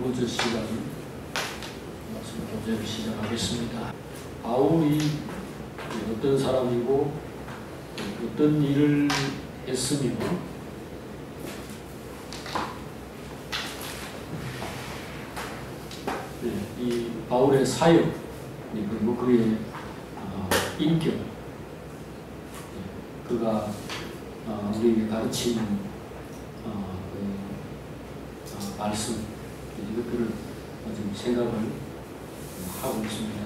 번째 시간 말씀 교제를 시작하겠습니다. 바울이 어떤 사람이고 어떤 일을 했으며 이 바울의 사역 그리고 그의 인격, 그가 우리에게 가르치는 말씀, 이것들을 좀 생각을 하고 있습니다.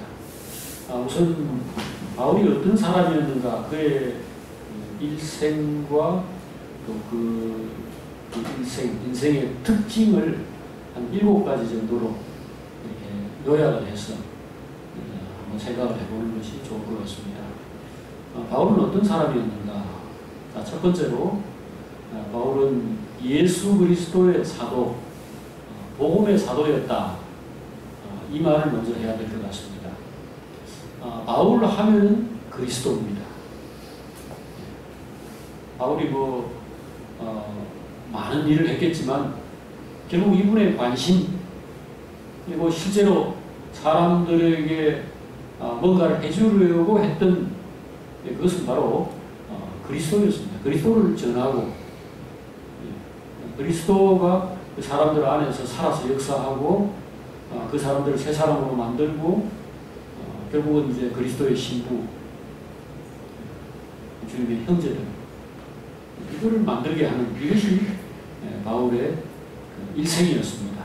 우선 바울이 어떤 사람이었는가, 그의 일생과 또 그 인생의 특징을 한 7가지 정도로 이렇게 요약을 해서 한번 생각을 해보는 것이 좋을 것 같습니다. 바울은 어떤 사람이었는가? 자, 첫 번째로 바울은 예수 그리스도의 사도, 복음의 사도였다. 이 말을 먼저 해야 될 것 같습니다. 바울 하면은 그리스도입니다. 바울이 많은 일을 했겠지만 결국 이분의 관심, 그리고 실제로 사람들에게 뭔가를 해주려고 했던 그것은 바로 그리스도였습니다. 그리스도를 전하고 그리스도가 그 사람들 안에서 살아서 역사하고 그 사람들을 새 사람으로 만들고 결국은 이제 그리스도의 신부, 주님의 형제들, 이거를 만들게 하는 이것이 바울의 일생이었습니다.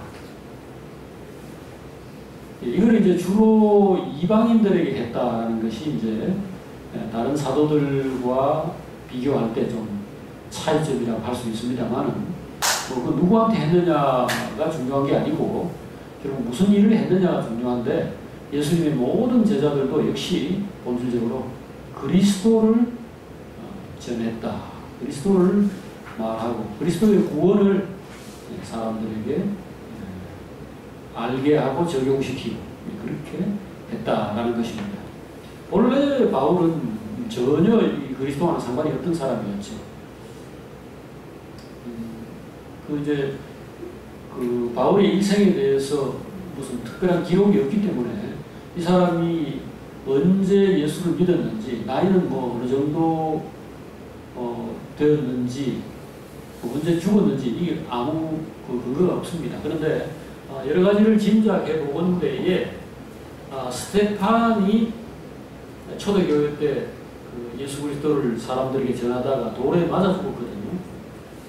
이걸 이제 주로 이방인들에게 했다는 것이 이제 다른 사도들과 비교할 때 좀 차이점이라고 할 수 있습니다만은 그 누구한테 했느냐가 중요한 게 아니고 결국 무슨 일을 했느냐가 중요한데, 예수님의 모든 제자들도 역시 본질적으로 그리스도를 전했다. 그리스도를 말하고 그리스도의 구원을 사람들에게 알게 하고 적용시키고 그렇게 했다라는 것입니다. 원래 바울은 전혀 이 그리스도와는 상관이 없던 사람이었죠. 그 바울의 일생에 대해서 무슨 특별한 기록이 없기 때문에 이 사람이 언제 예수를 믿었는지, 나이는 어느 정도 되었는지, 언제 죽었는지 이게 아무 근거가 없습니다. 그런데 여러 가지를 짐작해 보건 때에 스테판이 초대교회 때 그 예수 그리스도를 사람들에게 전하다가 돌에 맞아 죽었거든요.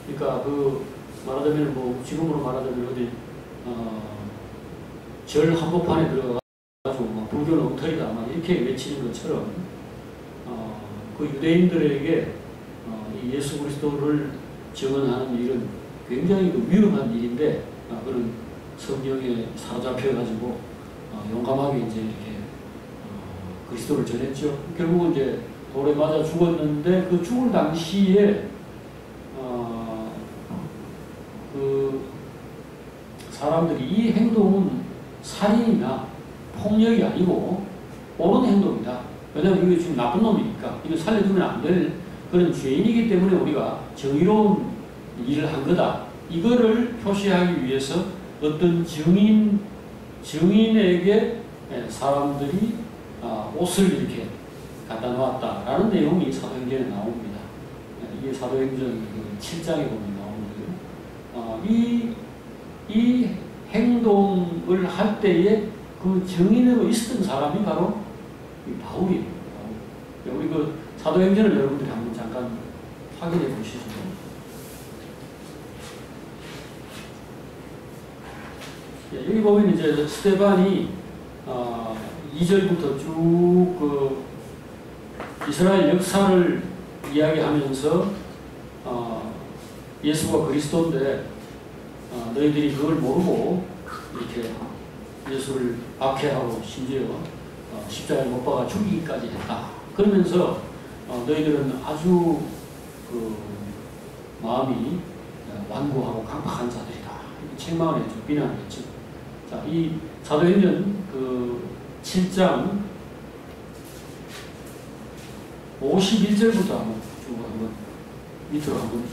그러니까 말하자면 지금으로 말하자면 어디 절 한복판에 들어가가지고 불교는 엉터리다 이렇게 외치는 것처럼 그 유대인들에게 이 예수 그리스도를 증언하는 일은 굉장히 위험한 일인데 그런 성경에 사로잡혀가지고 용감하게 이제 이렇게 그리스도를 전했죠. 결국은 이제 돌에 맞아 죽었는데 그 죽을 당시에 그 사람들이 이 행동은 살인이나 폭력이 아니고 옳은 행동이다. 왜냐하면 이거 지금 나쁜 놈이니까 이거 살려두면 안 될 그런 죄인이기 때문에 우리가 정의로운 일을 한 거다. 이거를 표시하기 위해서 어떤 증인에게 사람들이 옷을 이렇게 갖다 놓았다라는 내용이 사도행전에 나옵니다. 이게 사도행전 7장에 보면 나오는데요. 이 행동을 할 때에 그 증인으로 있었던 사람이 바로 바울이에요. 우리 사도행전을 여러분들이 한번 잠깐 확인해 보시죠. 여기 보면 이제 스데반이 2절부터 쭉 이스라엘 역사를 이야기하면서 예수가 그리스도인데 너희들이 그걸 모르고 이렇게 예수를 박해하고 심지어 십자가에 못 박아 죽이기까지 했다. 그러면서 너희들은 아주 마음이 완고하고 강팍한 자들이다. 책망을 했죠. 비난을 했죠. 자, 이 사도행전 7장 51절부터 한번 밑으로 한번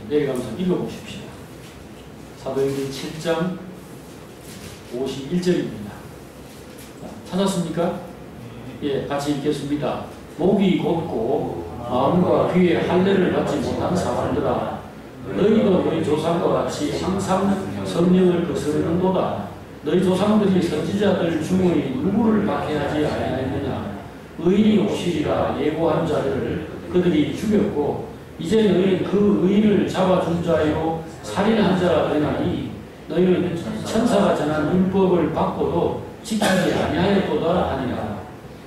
내려가면서 읽어보십시오. 사도행전 7장 51절입니다. 찾았습니까? 예, 같이 읽겠습니다. 목이 곧고 마음과 귀에 할례를 받지 못한 사람들아, 너희도 너희 조상과 같이 항상 성령을 거스르는도다. 너희 조상들이 선지자들 중에 누구를 박해하지 아니하였느냐? 의인이 오시리라 예고한 자를 그들이 죽였고, 이제 너희는 그 의인을 잡아준 자요 살인한 자가 되나니, 너희는 천사가 전한 율법을 받고도 지키지 아니하였도다 하니라.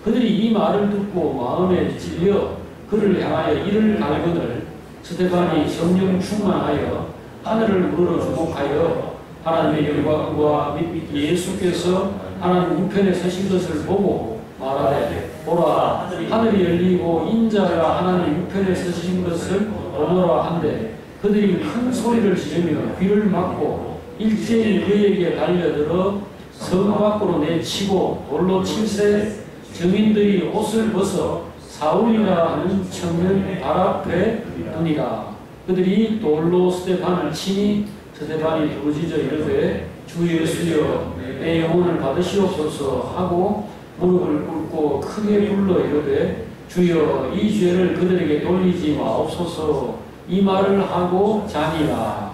그들이 이 말을 듣고 마음에 찔려 그를 향하여 이를 갈거늘 스데반이 성령 충만하여 하늘을 물어 주목하여 하나님의 영광과 및 예수께서 하나님 우편에 서신 것을 보고 말하되, 보라, 하늘이 열리고 인자가 하나님 우편에 서신 것을 보노라 한데, 그들이 큰 소리를 지르며 귀를 막고 일제히 그에게 달려들어 성 밖으로 내치고 돌로 칠세 증인들이 옷을 벗어 사울이라 하는 청년 발 앞에 두니라. 그들이 돌로 스데반을 치니 스데반이 부르짖어 이르되, 주 예수여 내 영혼을 받으시옵소서 하고 무릎을 꿇고 크게 불러 이르되, 주여 이 죄를 그들에게 돌리지 마옵소서. 이 말을 하고 자니라.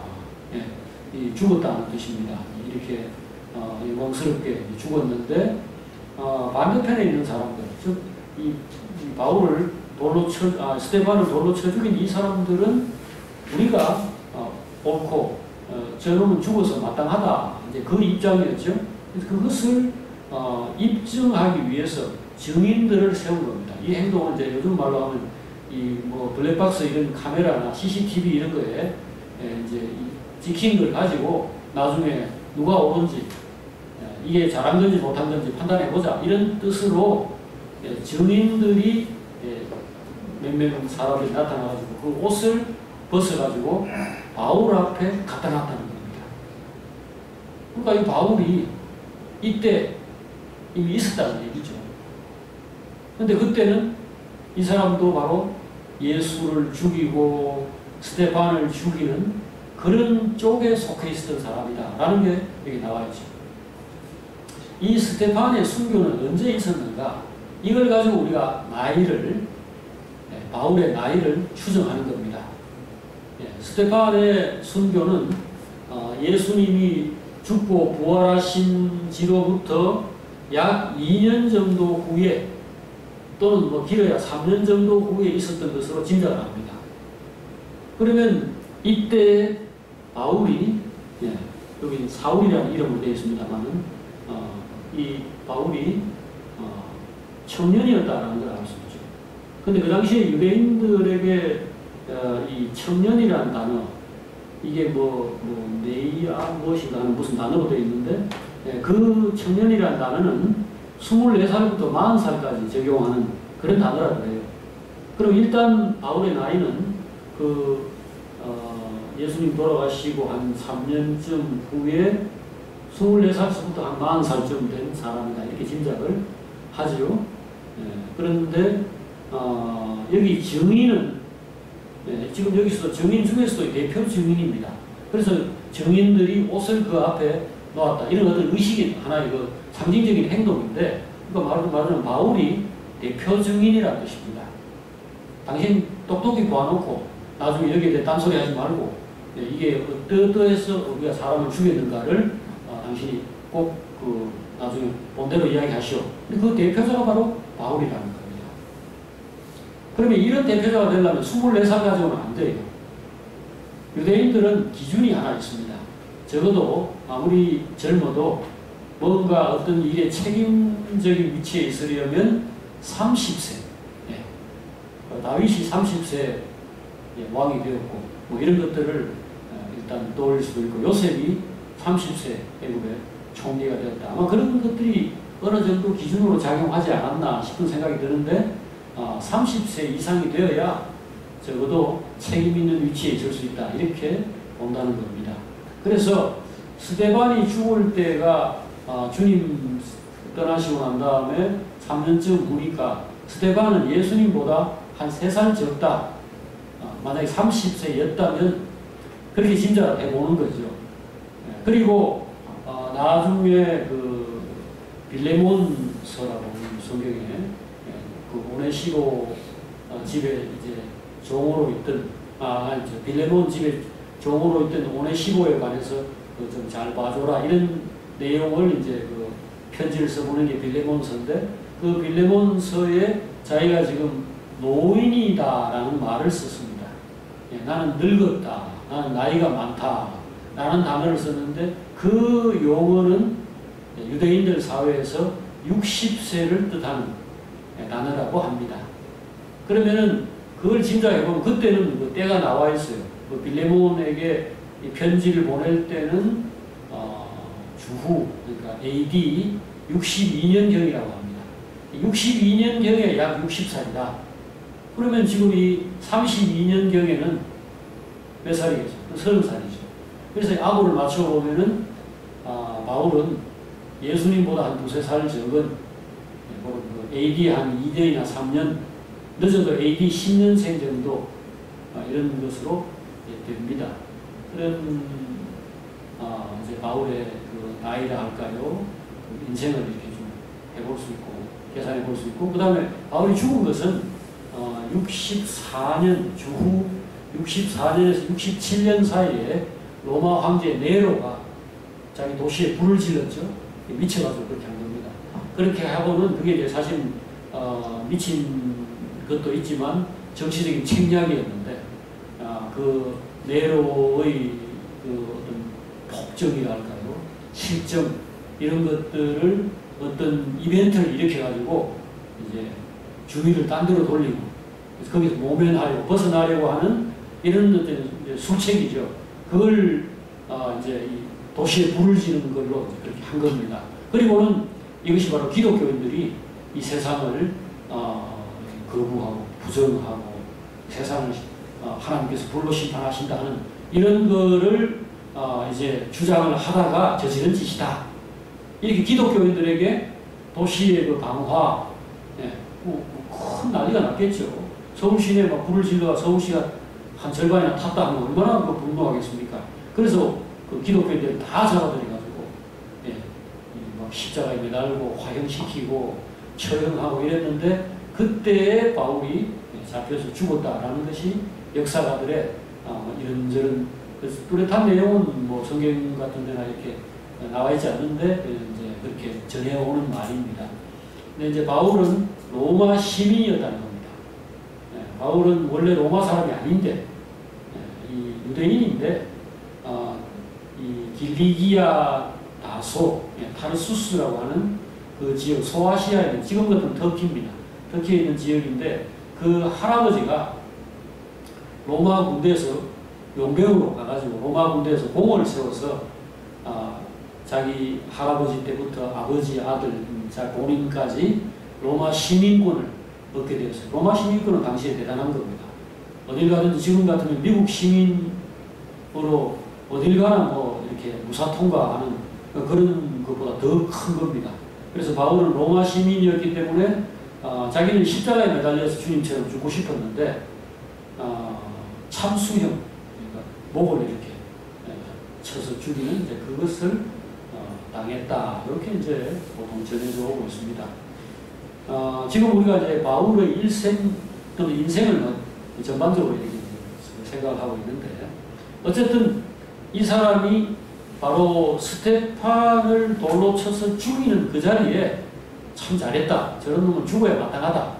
예, 죽었다는 뜻입니다. 이렇게 영광스럽게 죽었는데, 반대편에 있는 사람들, 즉 이 바울을 스데반을 돌로 쳐 죽인 이 사람들은 우리가 옳고 저놈은 죽어서 마땅하다, 이제 그 입장이었죠. 그것을 입증하기 위해서 증인들을 세운 겁니다. 이 행동은 이제 요즘 말로 하면 이 뭐 블랙박스 이런 카메라나 CCTV 이런 거에 이제 찍힌 걸 가지고 나중에 누가 옳은지 이게 잘한 건지 못한 건지 판단해 보자, 이런 뜻으로 증인들이 몇몇 사람이 나타나가지고 그 옷을 벗어가지고 바울 앞에 갖다 놨다는 겁니다. 그러니까 이 바울이 이때 이미 있었다는 얘기죠. 근데 그때는 이 사람도 바로 예수를 죽이고 스데반을 죽이는 그런 쪽에 속해 있었던 사람이다 라는 게 여기 나와 있죠. 이 스데반의 순교는 언제 있었는가? 이걸 가지고 우리가 바울의 나이를 추정하는 겁니다. 스데반의 순교는 예수님이 죽고 부활하신 지로부터 약 2년 정도 후에, 또는 뭐 길어야 3년 정도 후에 있었던 것으로 짐작을 합니다. 그러면 이때 바울이, 여기 사울이라는 이름으로 되어 있습니다만은 이 바울이 청년이었다는 걸 알 수 있죠. 근데 그 당시에 유대인들에게 이 청년이라는 단어, 이게 네이아 무엇인가 하는 무슨 단어로 되어 있는데, 그 청년이라는 단어는 24살부터 40살까지 적용하는 그런 단어라고 해요. 그럼 일단 바울의 나이는 예수님 돌아가시고 한 3년쯤 후에 24살부터 한 40살쯤 된 사람이다, 이렇게 짐작을 하지요. 그런데 여기 증인은 지금 여기서 증인 중에서도 대표 증인입니다. 그래서 증인들이 옷을 그 앞에 놓았다, 이런 어떤 의식이 하나의 그 상징적인 행동인데, 그러니까 말하자면 바울이 대표 증인이라는 뜻입니다. 당신 똑똑히 봐놓고 나중에 여기에 대해 딴소리 하지 말고, 이게 어떠해서 우리가 사람을 죽였는가를 당신이 꼭 나중에 본대로 이야기하시오. 그 대표자가 바로 바울이라는 겁니다. 그러면 이런 대표자가 되려면 24살 가지고는 안 돼요. 유대인들은 기준이 하나 있습니다. 적어도 아무리 젊어도 뭔가 어떤 일에 책임적인 위치에 있으려면 30세. 다윗이 30세 왕이 되었고, 뭐 이런 것들을 일단 떠올릴 수도 있고, 요셉이 30세 애굽의 총리가 되었다. 아마 그런 것들이 어느 정도 기준으로 작용하지 않았나 싶은 생각이 드는데, 30세 이상이 되어야 적어도 책임 있는 위치에 있을 수 있다, 이렇게 본다는 겁니다. 그래서 스데반이 죽을 때가 주님 떠나시고 난 다음에 3년쯤 후니까 스데반은 예수님보다 한 3살 적다. 만약에 30세였다면 그렇게 짐작을 해보는 거죠. 그리고 나중에 그 빌레몬서라고 하는 성경에 그 오네시모 집에 이제 종으로 있던 빌레몬 집에 종으로 있던 오네시모에 관해서 그 좀 잘 봐줘라 이런 내용을 이제 그 편지를 써보는 게 빌레몬서인데 그 빌레몬서에 자기가 지금 노인이다라는 말을 썼습니다. 나는 늙었다, 나는 나이가 많다 라는 단어를 썼는데 그 용어는 유대인들 사회에서 60세를 뜻하는 단어라고 합니다. 그러면은 그걸 짐작해보면 그때는 그 때가 나와 있어요. 그 빌레몬에게 이 편지를 보낼 때는 주후, 그러니까 AD 62년경이라고 합니다. 62년경에 약 60살이다. 그러면 지금 이 32년경에는 몇 살이겠죠? 30살이죠. 그래서 악보를 맞춰보면은 바울은 예수님보다 한 두세 살 적은 AD 한 2년이나 3년, 늦어도 AD 10년생 정도 이런 것으로 됩니다. 그런 이제 바울의 그 나이라 할까요? 그 인생을 이렇게 좀 해볼 수 있고 계산해 볼 수 있고 그 다음에 바울이 죽은 것은 64년 주후 64년에서 67년 사이에 로마 황제 네로가 자기 도시에 불을 질렀죠. 미쳐가지고 그렇게 한 겁니다. 그렇게 하고는 그게 이제 사실 미친 것도 있지만 정치적인 책략이었는데 그 네로의 그 어떤 폭정이랄까요, 실정 이런 것들을 어떤 이벤트를 일으켜가지고 이제 주의를 딴 데로 돌리고 거기서 모면하려고 벗어나려고 하는 이런 어떤 술책이죠. 그걸 이제 이 도시에 불을 지르는 걸로 그렇게 한 겁니다. 그리고는 이것이 바로 기독교인들이 이 세상을 거부하고 부정하고 세상을 하나님께서 불로 심판하신다는 이런 거를 이제 주장을 하다가 저지른 짓이다. 이렇게 기독교인들에게 도시의 그 방화, 큰 난리가 났겠죠. 서울 시내에 막 불을 질러가 서울시가 한 절반이나 탔다 하면 얼마나 분노하겠습니까? 그래서 그 기독교인들이 다 잡아들여가지고, 막 십자가에 매달고 화형시키고 처형하고 이랬는데, 그때에 바울이 잡혀서 죽었다라는 것이 역사가들의 이런저런 뚜렷한 내용은 뭐 성경 같은 데나 이렇게 나와 있지 않는데 이제 그렇게 전해오는 말입니다. 근데 이제 바울은 로마 시민이었다는 겁니다. 바울은 원래 로마 사람이 아닌데 이 유대인인데 이 길리기아 다소 타르수스라고 하는 그 지역 소아시아에 있는 지금 같은 터키입니다. 터키에 있는 지역인데 그 할아버지가 로마 군대에서 용병으로 가가지고 로마 군대에서 공을 세워서 자기 할아버지 때부터 아버지, 아들, 본인까지 로마 시민권을 얻게 되었어요. 로마 시민권은 당시에 대단한 겁니다. 어딜 가든지 지금 같으면 미국 시민으로 어딜 가나 뭐 이렇게 무사 통과하는 그런 것보다 더 큰 겁니다. 그래서 바울은 로마 시민이었기 때문에 자기는 십자가에 매달려서 주님처럼 죽고 싶었는데 참수형, 그러니까 목을 이렇게 쳐서 죽이는 이제 그것을 당했다. 이렇게 이제 보통 전해져 오고 있습니다. 지금 우리가 이제 바울의 일생 또는 인생을 전반적으로 이렇게 생각을 하고 있는데 어쨌든 이 사람이 바로 스테판을 돌로 쳐서 죽이는 그 자리에 참 잘했다. 저런 놈은 죽어야 마땅하다.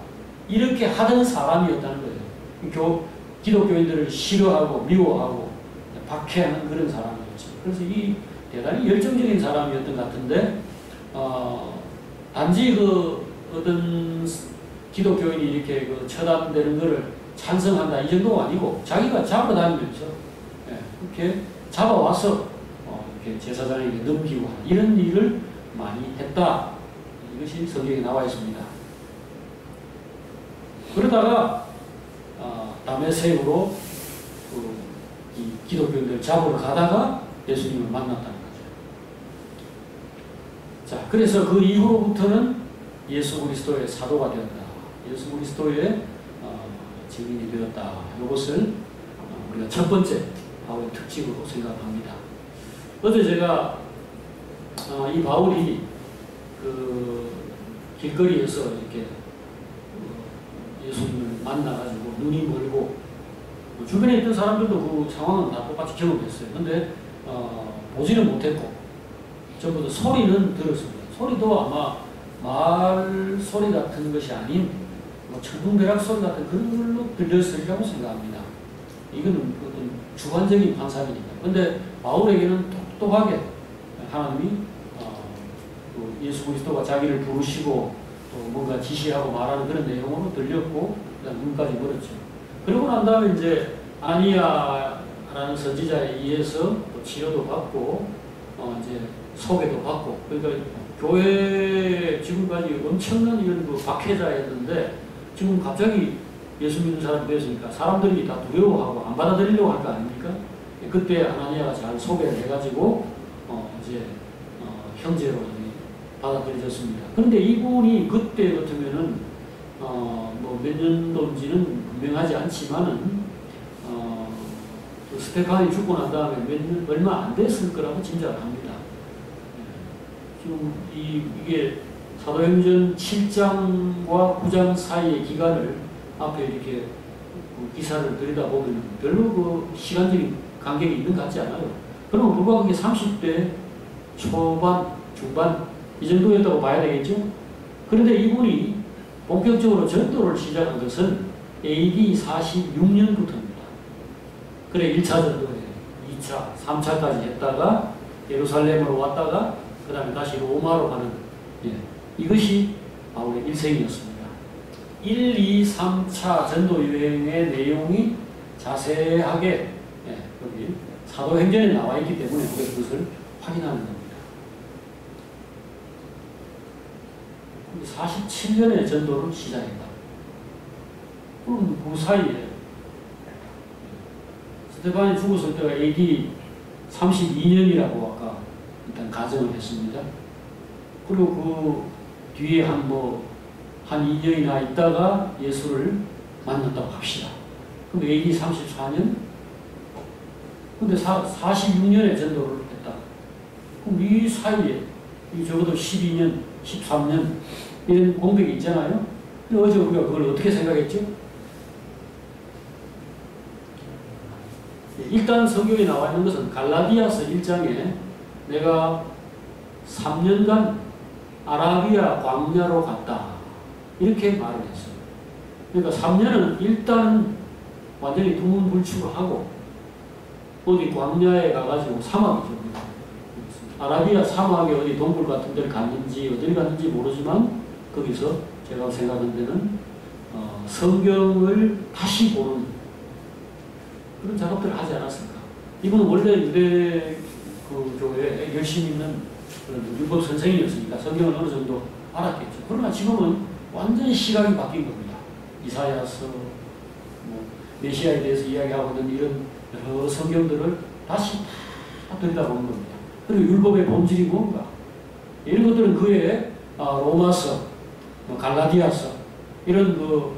이렇게 하던 사람이었다는 거예요. 기독교인들을 싫어하고 미워하고 박해하는 그런 사람이었죠. 그래서 이 대단히 열정적인 사람이었던 것 같은데 단지 그 어떤 기독교인이 이렇게 그 처단되는 것을 찬성한다 이 정도가 아니고 자기가 잡아다니면서 그렇게 잡아와서 이렇게 제사장에게 넘기고 하는 이런 일을 많이 했다. 이것이 성경에 나와 있습니다. 그러다가 다메섹으로 이 기독교인들 잡으러 가다가 예수님을 만났다는 거죠. 자, 그래서 그 이후로부터는 예수 그리스도의 사도가 되었다. 예수 그리스도의 증인이 되었다. 이것을 우리가 첫 번째 바울의 특징으로 생각합니다. 어제 제가 이 바울이 그 길거리에서 이렇게 예수님을 만나가지고 눈이 멀고 주변에 있던 사람들도 그 상황은 다 똑같이 경험했어요. 근데 보지는 못했고 전부 다 소리는 들었습니다. 소리도 아마 말 소리 같은 것이 아닌 뭐 천둥벼락 소리 같은 그런 걸로 들렸으리라고 생각합니다. 이거는 어떤 주관적인 환상이니까. 근데 바울에게는 똑똑하게 하나님이 예수 그리스도가 자기를 부르시고 또 뭔가 지시하고 말하는 그런 내용으로 들렸고 그다음 눈까지 멀었죠. 그러고 난 다음에 이제 아니야라는 선지자에 의해서 또 치료도 받고 이제 소개도 받고 그러니까 교회 지금까지 엄청난 이런 그 박해자였는데 지금 갑자기 예수 믿는 사람이 되었으니까 사람들이 다 두려워하고 안 받아들이려고 할 거 아닙니까? 그때 아나니아가 잘 소개를 해가지고 이제 형제로 받아들여졌습니다. 그런데 이분이 그때 같으면은 뭐 몇 년도인지는 분명하지 않지만은 그 스테판이 죽고 난 다음에 얼마 안 됐을 거라고 짐작합니다. 지금 이게 사도행전 7장과 9장 사이의 기간을 앞에 이렇게 기사를 들여다보면 별로 그 시간적인 간격이 있는 것 같지 않아요. 그러면 불과 그게 30대 초반, 중반 이 정도였다고 봐야 되겠죠. 그런데 이분이 본격적으로 전도를 시작한 것은 AD 46년부터입니다. 그래 1차 전도에 2차, 3차까지 했다가 예루살렘으로 왔다가 그 다음에 다시 로마로 가는 이것이 바울의 일생이었습니다. 1, 2, 3차 전도 여행의 내용이 자세하게 여기 사도행전에 나와 있기 때문에 우리가 그것을 확인하는 겁니다. 47년에 전도를 시작했다. 그럼 그 사이에 스테반이 죽었을 때가 AD 32년이라고 아까 일단 가정을 했습니다. 그리고 그 뒤에 한 2년이나 있다가 예수를 만났다고 합시다. 그럼 AD 34년? 근데 46년에 전도를 했다. 그럼 이 사이에 적어도 12년, 13년 이런 공백이 있잖아요. 근데 어제 우리가 그걸 어떻게 생각했죠? 일단 성경에 나와 있는 것은 갈라디아서 1장에 내가 3년간 아라비아 광야로 갔다. 이렇게 말을 했어요. 그러니까 3년은 일단 완전히 두문불출을 하고 어디 광야에 가가지고 사막이죠. 아라비아 사막에 어디 동굴 같은 데를 갔는지 어디를 갔는지 모르지만 거기서 제가 생각한 데는 성경을 다시 보는 그런 작업들을 하지 않았을까. 이분은 원래 유대 그 교회에 열심히 있는 그런 율법 선생이었으니까 성경을 어느 정도 알았겠죠. 그러나 지금은 완전히 시각이 바뀐 겁니다. 이사야서, 메시아에 대해서 이야기하고 있는 이런 여러 성경들을 다시 다 들여다보는 겁니다. 그리고 율법의 본질이 뭔가 이런 것들은 그의 로마서, 갈라디아서 이런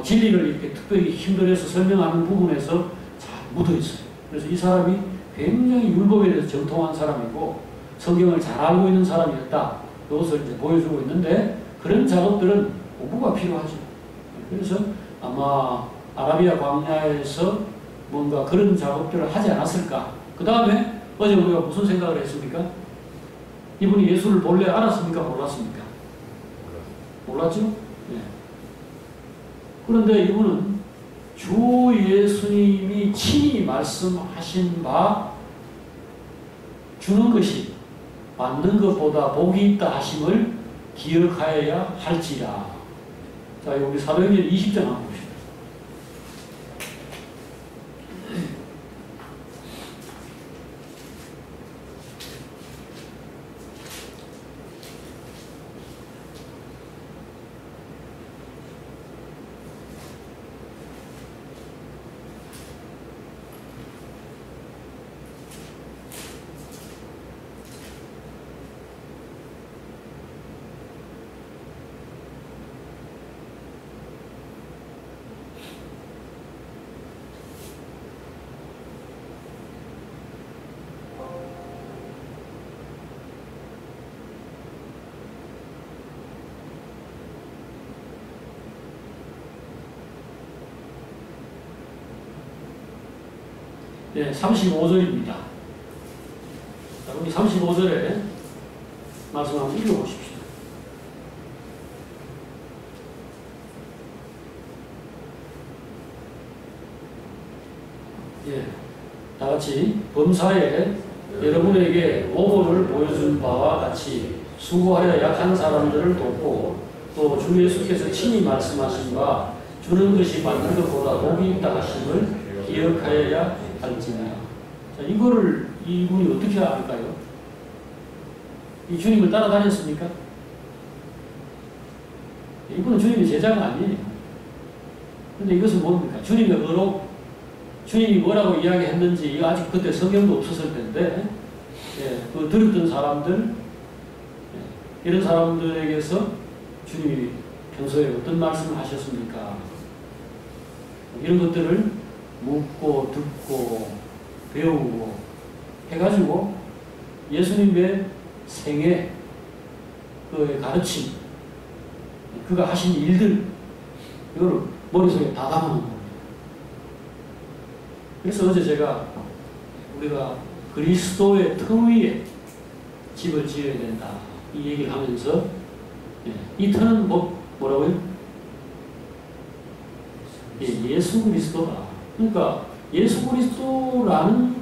진리를 이렇게 특별히 힘들여서 설명하는 부분에서 잘 묻어 있어요. 그래서 이 사람이 굉장히 율법에 대해서 정통한 사람이고 성경을 잘 알고 있는 사람이었다. 이것을 이제 보여주고 있는데 그런 작업들은 공부가 필요하죠. 그래서 아마 아라비아 광야에서 뭔가 그런 작업들을 하지 않았을까. 그 다음에 어제 우리가 무슨 생각을 했습니까? 이분이 예수를 본래 알았습니까? 몰랐습니까? 몰랐죠? 네. 그런데 이분은 주 예수님이 친히 말씀하신 바 주는 것이 받는 것보다 복이 있다 하심을 기억하여야 할지라. 자, 여기 사도행전 20장 한번 봅시다. 예, 35절입니다. 자, 우리 35절에 말씀 한번 읽어보십시오. 예, 다 같이 범사에 여러분에게 모범을 보여준 바와 같이 수고하여 약한 사람들을 돕고 또 주 예수께서 친히 말씀하신 바 주는 것이 받는 것보다 복이 있다 하심을 기억하여야 할지니라. 자, 이거를 이분이 어떻게 알까요? 이 주님을 따라다녔습니까? 이분은 주님의 제자가 아니에요. 근데 이것은 뭡니까? 주님의 의로 주님이 뭐라고 이야기했는지 이거 아직 그때 성경도 없었을 텐데 예, 그 들었던 사람들 예, 이런 사람들에게서 주님이 평소에 어떤 말씀을 하셨습니까? 이런 것들을 묻고 듣고 배우고 해가지고 예수님의 생애 그의 가르침 그가 하신 일들 이걸 머릿속에 다 담아놓은 겁니다. 그래서 어제 제가 우리가 그리스도의 터 위에 집을 지어야 된다 이 얘기를 하면서 예, 이 터는 뭐라고요? 예, 예수 그리스도다. 그러니까 예수 그리스도라는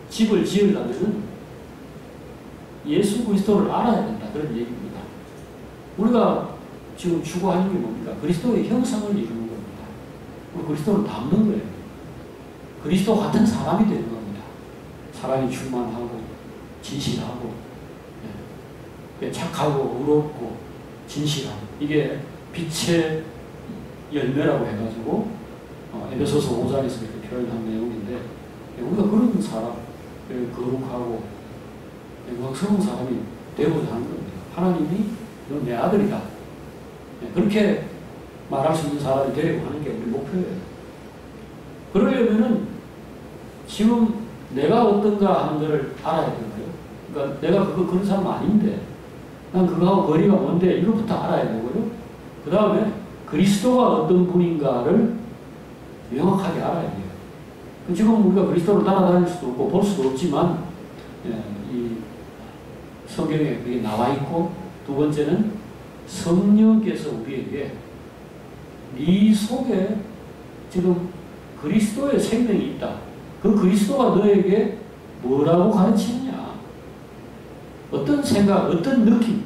집을 지으려면 예수 그리스도를 알아야 된다 그런 얘기입니다. 우리가 지금 추구하는 게 뭡니까? 그리스도의 형상을 이루는 겁니다. 우리 그리스도를 닮는 거예요. 그리스도 같은 사람이 되는 겁니다. 사랑이 충만하고 진실하고 예, 착하고 의롭고 진실함 이게 빛의 열매라고 해가지고 에베소서 5장에서 이렇게 표현한 내용인데 우리가 그런 사람 거룩하고 영광스러운 사람이 되고자 하는 겁니다. 하나님이 너 내 아들이다 그렇게 말할 수 있는 사람이 되려고 하는 게 우리 목표예요. 그러려면은 지금 내가 어떤가 하는 것을 알아야 되는 거예요. 그러니까 내가 그런 사람 아닌데 난 그거하고 거리가 뭔데 이것부터 알아야 되고요. 그 다음에 그리스도가 어떤 분인가를 명확하게 알아야 돼요. 지금 우리가 그리스도를 따라다닐 수도 없고 볼 수도 없지만 예, 이 성경에 그게 나와 있고 두 번째는 성령께서 우리에게 네 속에 지금 그리스도의 생명이 있다. 그 그리스도가 너에게 뭐라고 가르치느냐 어떤 생각, 어떤 느낌을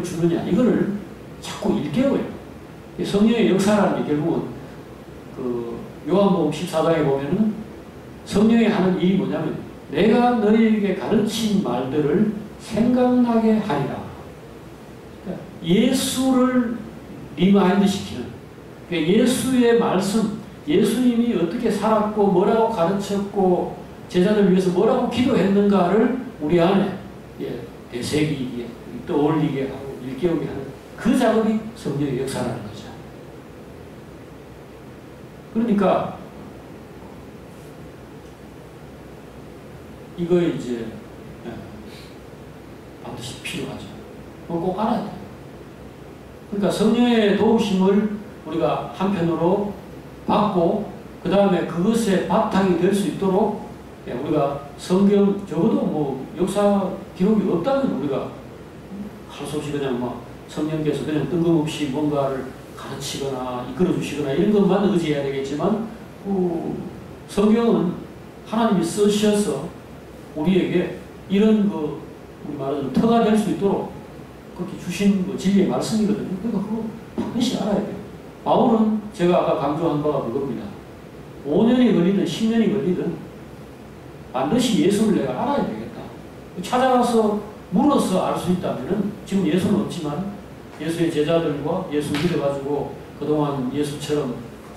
주느냐 이거를 자꾸 일깨워요. 성령의 역사라는 게 결국은 그 요한복음 14장에 보면은 성령이 하는 일이 뭐냐면 내가 너희에게 가르친 말들을 생각나게 하리라. 그러니까 예수를 리마인드 시키는 그러니까 예수의 말씀 예수님이 어떻게 살았고 뭐라고 가르쳤고 제자들 위해서 뭐라고 기도했는가를 우리 안에 예, 되새기게 떠올리게 하고 일깨우게 하는 그 작업이 성령의 역사라는 거죠. 그러니까 이거 이제 반드시 필요하죠. 그걸 꼭 알아야 돼요. 그러니까 성령의 도우심을 우리가 한편으로 받고 그 다음에 그것의 바탕이 될 수 있도록 우리가 성경 적어도 뭐 역사 기록이 없다면 우리가 할 수 없이 그냥 막 성령께서 그냥 뜬금없이 뭔가를 가르치거나 이끌어 주시거나 이런 것만 의지해야 되겠지만 성경은 하나님이 쓰셔서 우리에게 이런 그 우리 말하는 터가 될 수 있도록 그렇게 주신 그 진리의 말씀이거든요. 그러니까 그거 반드시 알아야 돼요. 바울은 제가 아까 강조한 바가 그겁니다. 5년이 걸리든 10년이 걸리든 반드시 예수를 내가 알아야 되겠다. 찾아가서 물어서 알 수 있다면은 지금 예수는 없지만 예수의 제자들과 예수 믿어가지고 그동안 예수처럼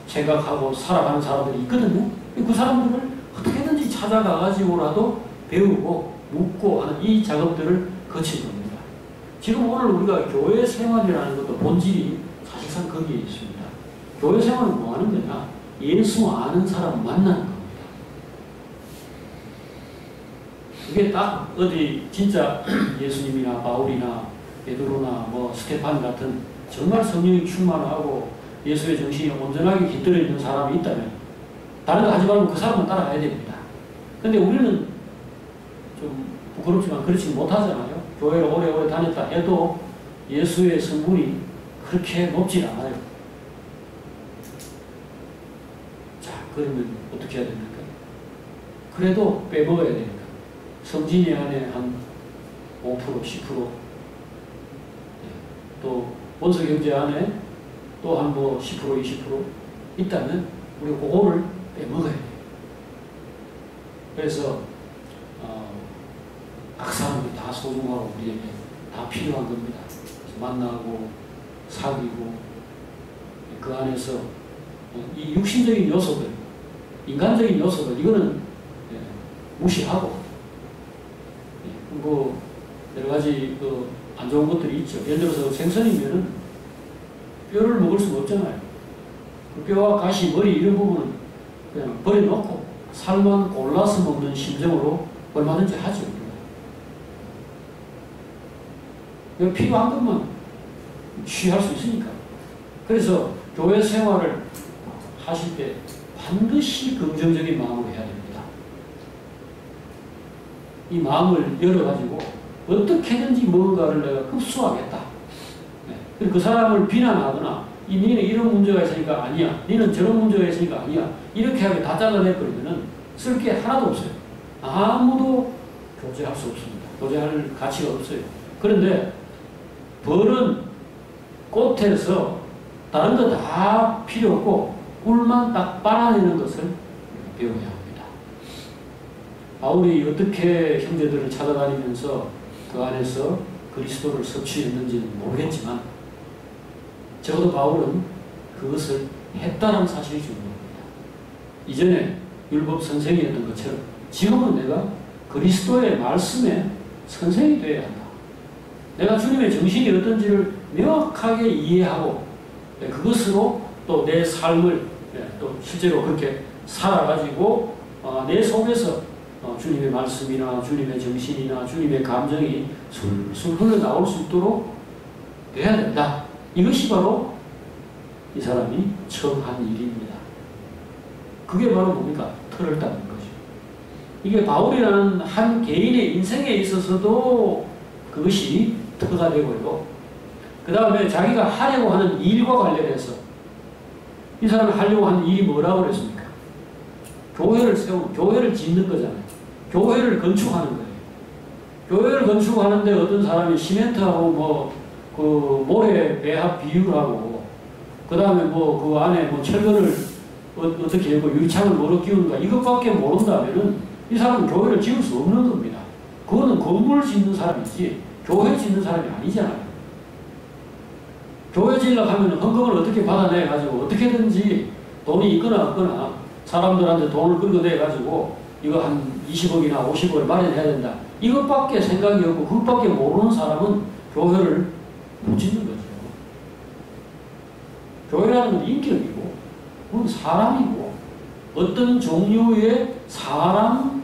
생각하고 살아가는 사람들이 있거든요. 그 사람들을 어떻게든지 찾아가가지고라도 배우고 묻고 하는 이 작업들을 거친 겁니다. 지금 오늘 우리가 교회 생활이라는 것도 본질이 사실상 거기에 있습니다. 교회 생활은 뭐 하는 거냐? 예수 아는 사람 만나는 겁니다. 그게 딱 어디 진짜 예수님이나 바울이나 베드로나 뭐 스테판 같은 정말 성령이 충만하고 예수의 정신이 온전하게 깃들어 있는 사람이 있다면 다른 거 하지 말고 그 사람만 따라가야 됩니다. 근데 우리는 좀 부끄럽지만 그렇지 못하잖아요. 교회를 오래오래 다녔다 해도 예수의 성분이 그렇게 높지 않아요. 자, 그러면 어떻게 해야 됩니까? 그래도 빼먹어야 됩니다. 성진이 안에 한 5%, 10%, 또 원서경제 안에 또 한 뭐 10%, 20% 있다면 우리 그거를 빼먹어야 돼요. 그래서 각 사람들이 다 소중하고 우리에게 다 필요한 겁니다. 만나고 사귀고 그 안에서 이 육신적인 요소들, 인간적인 요소들 이거는 무시하고 뭐 여러 가지 안 좋은 것들이 있죠. 예를 들어서 생선이면은 뼈를 먹을 수가 없잖아요. 그 뼈와 가시, 머리 이런 부분은 그냥 버려놓고 살만 골라서 먹는 심정으로 얼마든지 하죠. 필요한 것만 취할 수 있으니까. 그래서 교회 생활을 하실 때 반드시 긍정적인 마음으로 해야 됩니다. 이 마음을 열어가지고 어떻게든지 뭔가를 내가 흡수하겠다. 그 사람을 비난하거나 니는 이런 문제가 있으니까 아니야. 니는 저런 문제가 있으니까 아니야. 이렇게 하게 다 잘라내버리면 쓸 게 하나도 없어요. 아무도 교제할 수 없습니다. 교제할 가치가 없어요. 그런데 벌은 꽃에서 다른 거 다 필요 없고 꿀만 딱 빨아내는 것을 배워야 합니다. 바울이 어떻게 형제들을 찾아다니면서 그 안에서 그리스도를 섭취했는지는 모르겠지만 적어도 바울은 그것을 했다는 사실이 중요합니다. 이전에 율법 선생이었던 것처럼 지금은 내가 그리스도의 말씀에 선생이 되어야 한다. 내가 주님의 정신이 어떤지를 명확하게 이해하고 그것으로 또 내 삶을 또 실제로 그렇게 살아가지고 내 속에서 주님의 말씀이나 주님의 정신이나 주님의 감정이 술술 흘러나올 수 있도록 돼야 된다. 이것이 바로 이 사람이 처음 한 일입니다. 그게 바로 뭡니까? 틀을 닦는 거죠. 이게 바울이라는 한 개인의 인생에 있어서도 그것이 터가 되고요. 그 다음에 자기가 하려고 하는 일과 관련해서 이 사람이 하려고 하는 일이 뭐라고 그랬습니까? 교회를 교회를 짓는 거잖아요. 교회를 건축하는 거예요. 교회를 건축하는데 어떤 사람이 시멘트하고 그 모래 배합 비율하고 그 다음에 그 안에 철근을 어떻게 하고 유리창을 뭐로 끼우는가 이것밖에 모른다면은 이 사람은 교회를 지을 수 없는 겁니다. 그거는 건물 짓는 사람이지 교회 짓는 사람이 아니잖아요. 교회 지으려고 하면 헌금을 어떻게 받아내가지고 어떻게든지 돈이 있거나 없거나 사람들한테 돈을 끌어내가지고 이거 한 20억이나 50억을 마련해야 된다. 이것밖에 생각이 없고 그것밖에 모르는 사람은 교회를 못 짓는 거죠. 교회라는 건 인격이고 그건 사람이고 어떤 종류의 사람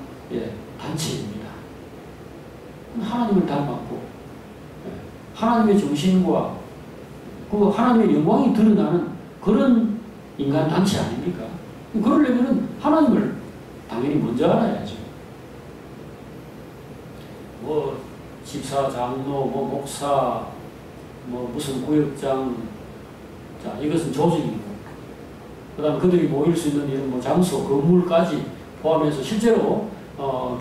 단체입니다. 하나님을 닮았고 하나님의 정신과 그 하나님의 영광이 드러나는 그런 인간 단체 아닙니까? 그러려면 하나님을 당연히 먼저 알아야죠. 집사, 장로, 목사, 무슨 구역장, 자, 이것은 조직이고, 그 다음에 그들이 모일 수 있는 이런 장소, 건물까지 포함해서 실제로,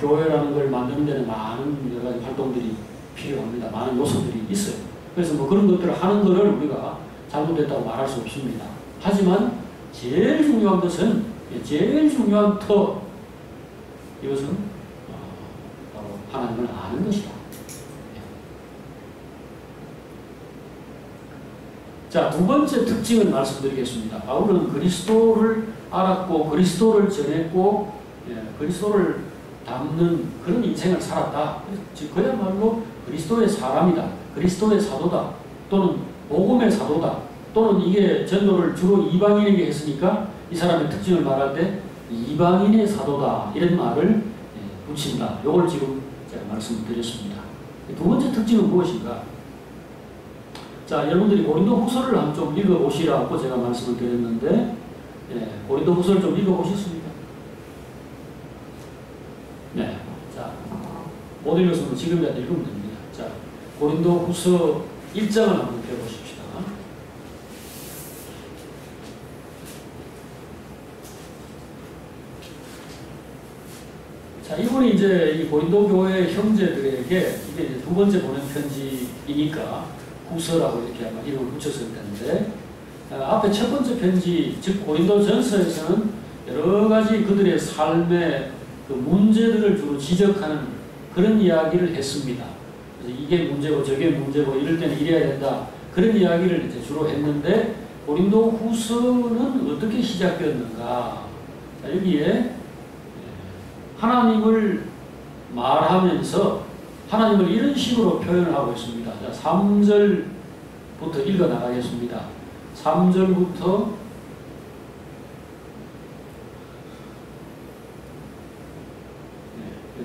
교회라는 걸 만드는 데는 많은 여러 가지 활동들이 필요합니다. 많은 요소들이 있어요. 그래서 그런 것들을 하는 것을 우리가 잘못됐다고 말할 수 없습니다. 하지만 제일 중요한 것은, 제일 중요한 터, 이것은 바로 하나님을 아는 것이다. 자, 두 번째 특징을 말씀드리겠습니다. 바울은 그리스도를 알았고 그리스도를 전했고 그리스도를 담는 그런 인생을 살았다. 즉 그야말로 그리스도의 사람이다. 그리스도의 사도다. 또는 복음의 사도다. 또는 이게 전도를 주로 이방인에게 했으니까 이 사람의 특징을 말할 때 이방인의 사도다. 이런 말을 붙인다. 이걸 지금 제가 말씀을 드렸습니다. 두 번째 특징은 무엇인가? 자, 여러분들이 고린도 후서를 한번 좀 읽어보시라고 제가 말씀을 드렸는데 고린도 후서를 좀 읽어보셨습니까? 자, 못 읽었으면 지금이라도 읽으면 됩니다. 자, 고린도 후서 1장을 한번 펴보십시다. 자, 이분이 이제 이 고린도 교회 형제들에게 이게 이제 두 번째 보낸 편지이니까 후서라고 이렇게 아마 이름을 붙였을 텐데, 앞에 첫 번째 편지, 즉 고린도 전서에서는 여러 가지 그들의 삶의 그 문제들을 주로 지적하는 그런 이야기를 했습니다. 그래서 이게 문제고 저게 문제고 이럴 때는 이래야 된다. 그런 이야기를 이제 주로 했는데, 고린도 후서는 어떻게 시작되었는가? 자, 여기에 하나님을 말하면서 하나님을 이런 식으로 표현을 하고 있습니다. 자, 3절부터 읽어 나가겠습니다. 3절부터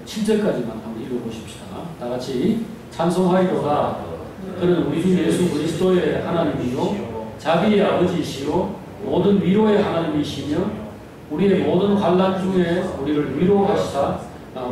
7절까지만 한번 읽어보십시다. 다 같이 찬송하리로다. 그는 우리 주 예수 그리스도의 하나님이요 자비의 아버지시요 모든 위로의 하나님이시며 우리의 모든 환난 중에 우리를 위로하시사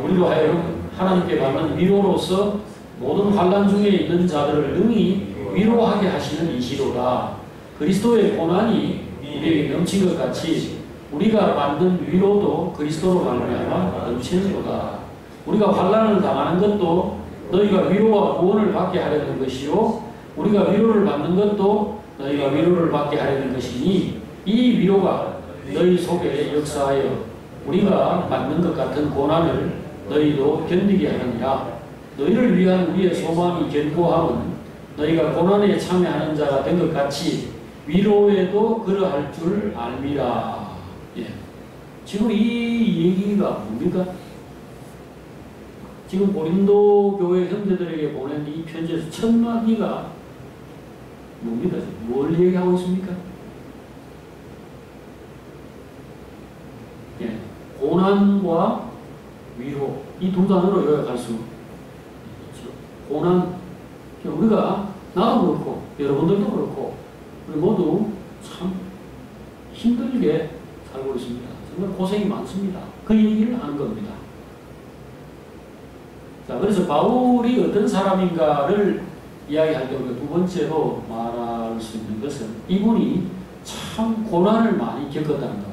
우리로 하여금 하나님께 받는 위로로서 모든 환난 중에 있는 자들을 능히 위로하게 하시는 이시로다. 그리스도의 고난이 우리에게 넘친 것 같이 우리가 받는 위로도 그리스도로 말미암아 넘치는도다. 우리가 환난을 당하는 것도 너희가 위로와 구원을 받게 하려는 것이요 우리가 위로를 받는 것도 너희가 위로를 받게 하려는 것이니 이 위로가 너희 속에 역사하여 우리가 받는 것 같은 고난을 너희도 견디게 하느니라. 너희를 위한 우리의 소망이 견고함은 너희가 고난에 참여하는 자가 된 것 같이 위로에도 그러할 줄 알미라. 예. 지금 이 얘기가 뭡니까? 지금 고린도 교회 형제들에게 보낸 이 편지에서 첫 마디가 뭡니까? 뭘 얘기하고 있습니까? 예. 고난과 위로 이 두 단어로 요약할 수 있죠. 고난, 우리가 나도 그렇고 여러분들도 그렇고 우리 모두 참 힘들게 살고 있습니다. 정말 고생이 많습니다. 그 얘기를 하는 겁니다. 자, 그래서 바울이 어떤 사람인가를 이야기할 때 우리가 두 번째로 말할 수 있는 것은 이분이 참 고난을 많이 겪었다는 겁니다.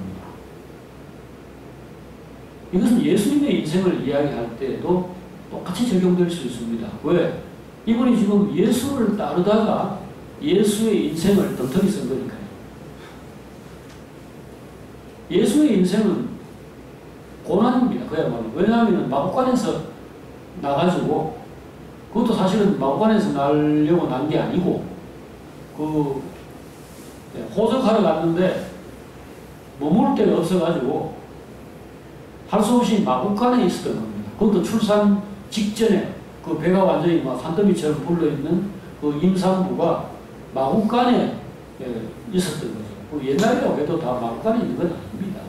이것은 예수님의 인생을 이야기할 때도 똑같이 적용될 수 있습니다. 왜? 이분이 지금 예수를 따르다가 예수의 인생을 덤터기 쓴 거니까요. 예수의 인생은 고난입니다. 그야말로. 왜냐하면 마구간에서 나가지고 그것도 사실은 마구간에서 나려고 난 게 아니고 그 호적하러 갔는데 머물 데가 없어가지고 할 수 없이 마구간에 있었던 겁니다. 그것도 출산 직전에 그 배가 완전히 막 산더미처럼 불러있는 그 임산부가 마구간에 있었던 거죠. 그 옛날이라고 해도 다 마구간에 있는 건 아닙니다.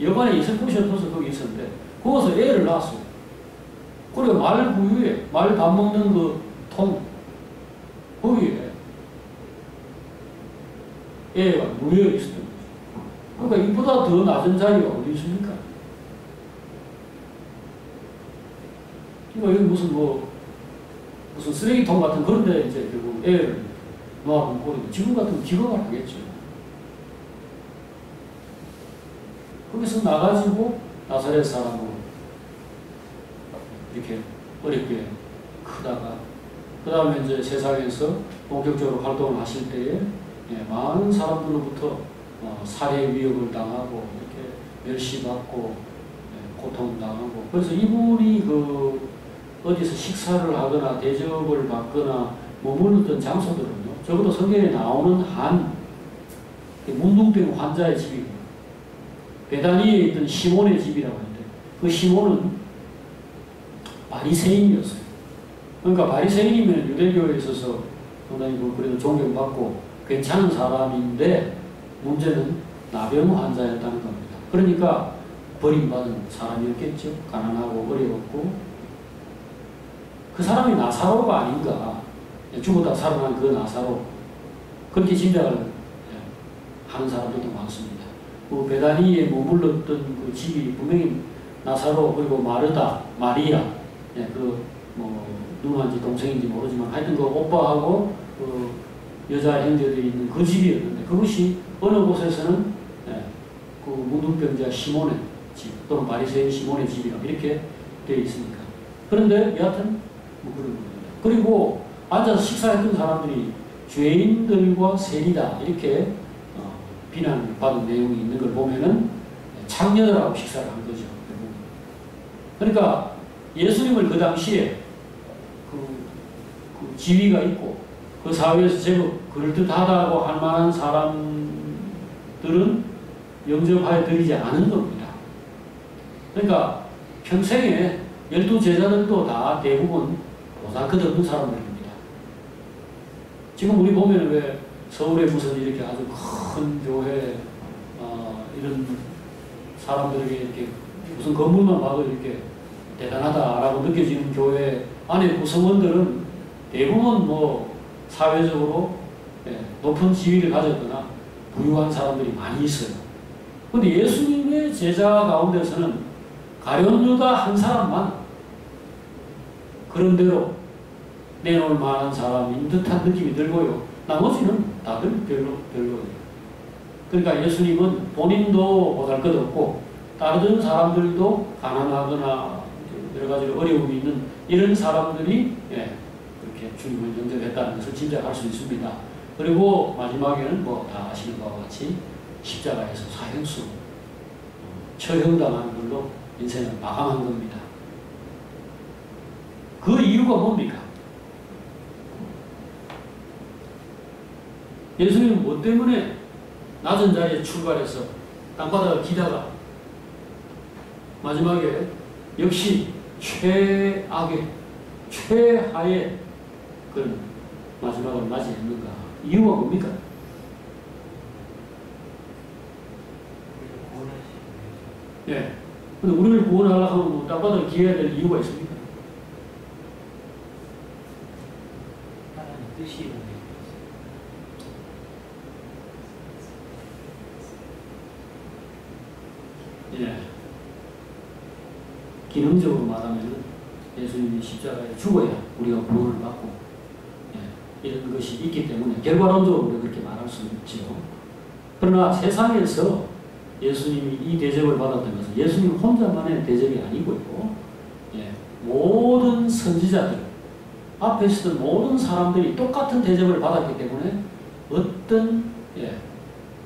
여관에 있을 곳이 없어서 거기 있었는데 거기서 애를 낳았어요. 그리고 말 부유에 말 밥 먹는 그 통 거기에 애가 누워 있었던 거죠. 그러니까 이보다 더 낮은 자리가 어디 있습니까? 그러니까 여기 무슨 쓰레기통 같은 그런 데 이제 결국 애를 놓아본 꼴이고 지금 같으면 기겁을 하겠죠. 거기서 나가지고 나사렛 사람으로 이렇게 어렵게 크다가 그 다음에 이제 세상에서 본격적으로 활동을 하실 때에 많은 사람들로부터 살해 위협을 당하고 이렇게 멸시받고 고통당하고 그래서 이분이 그 어디서 식사를 하거나 대접을 받거나 머무르던 장소들은요 적어도 성경에 나오는 한 문둥병 환자의 집이고 베다니에 있던 시몬의 집이라고 하는데 그 시몬은 바리새인이었어요. 그러니까 바리새인이면 유대교에 있어서 상당히 그래도 존경받고 괜찮은 사람인데 문제는 나병 환자였다는 겁니다. 그러니까 버림받은 사람이었겠죠. 가난하고 어려웠고 그 사람이 나사로가 아닌가 죽었다 살아난 그 나사로 그렇게 짐작을 하는 사람들도 많습니다. 그 베다니에 머물렀던 그 집이 분명히 나사로 그리고 마르다, 마리아, 예, 뭐 누나인지 동생인지 모르지만 하여튼 그 오빠하고 그 여자 형제들이 있는 그 집이었는데 그것이 어느 곳에서는 예, 그 문둥병자 시몬의 집 또는 바리새인 시몬의 집이라 이렇게 되어 있으니까. 그런데 여하튼 뭐 그런 겁니다. 그리고 앉아서 식사했던 사람들이 죄인들과 세리다 이렇게 비난받은 내용이 있는 걸 보면은 창녀들하고 식사를 한 거죠. 그러니까 예수님을 그 당시에 그 지위가 있고 그 사회에서 제법 그럴듯하다고 할 만한 사람들은 영접하여 드리지 않은 겁니다. 그러니까 평생에 12제자들도 다 대부분 보잘것없는 사람들입니다. 지금 우리 보면 왜 서울에 무슨 이렇게 아주 큰 교회 이런 사람들에게 이렇게 무슨 건물만 봐도 이렇게 대단하다라고 느껴지는 교회 안에 구성원들은 대부분 뭐 사회적으로 높은 지위를 가졌거나 부유한 사람들이 많이 있어요. 그런데 예수님의 제자 가운데서는 가룟 유다 한 사람만 그런 대로 내놓을 만한 사람인 듯한 느낌이 들고요. 나머지는 다들 별로예요. 그러니까 예수님은 본인도 보잘것없고 다른 사람들도 가난하거나 여러 가지로 어려움이 있는 이런 사람들이 그렇게 주님을 영접했다는 것을 짐작할 수 있습니다. 그리고 마지막에는 뭐 다 아시는 바와 같이 십자가에서 사형수, 처형당하는 걸로 인생을 마감한 겁니다. 그 이유가 뭡니까? 예수님은 뭐 때문에 낮은 자리에 출발해서 땅바닥을 기다가 마지막에 역시 최악의 최하의 그런 마지막을 맞이했는가? 이유가 뭡니까? 예. 근데 우리를 구원하려고 하면 뭐 땅바닥을 기해야 될 이유가 있습니까? 하나님 뜻이 예. 기능적으로 말하면 예수님이 십자가에 죽어야 우리가 구원을 받고 이런 것이 있기 때문에 결과론적으로 우리가 그렇게 말할 수 있죠. 그러나 세상에서 예수님이 이 대접을 받았던 것은 예수님 혼자만의 대접이 아니고요. 모든 선지자들, 앞에 있었던 모든 사람들이 똑같은 대접을 받았기 때문에 어떤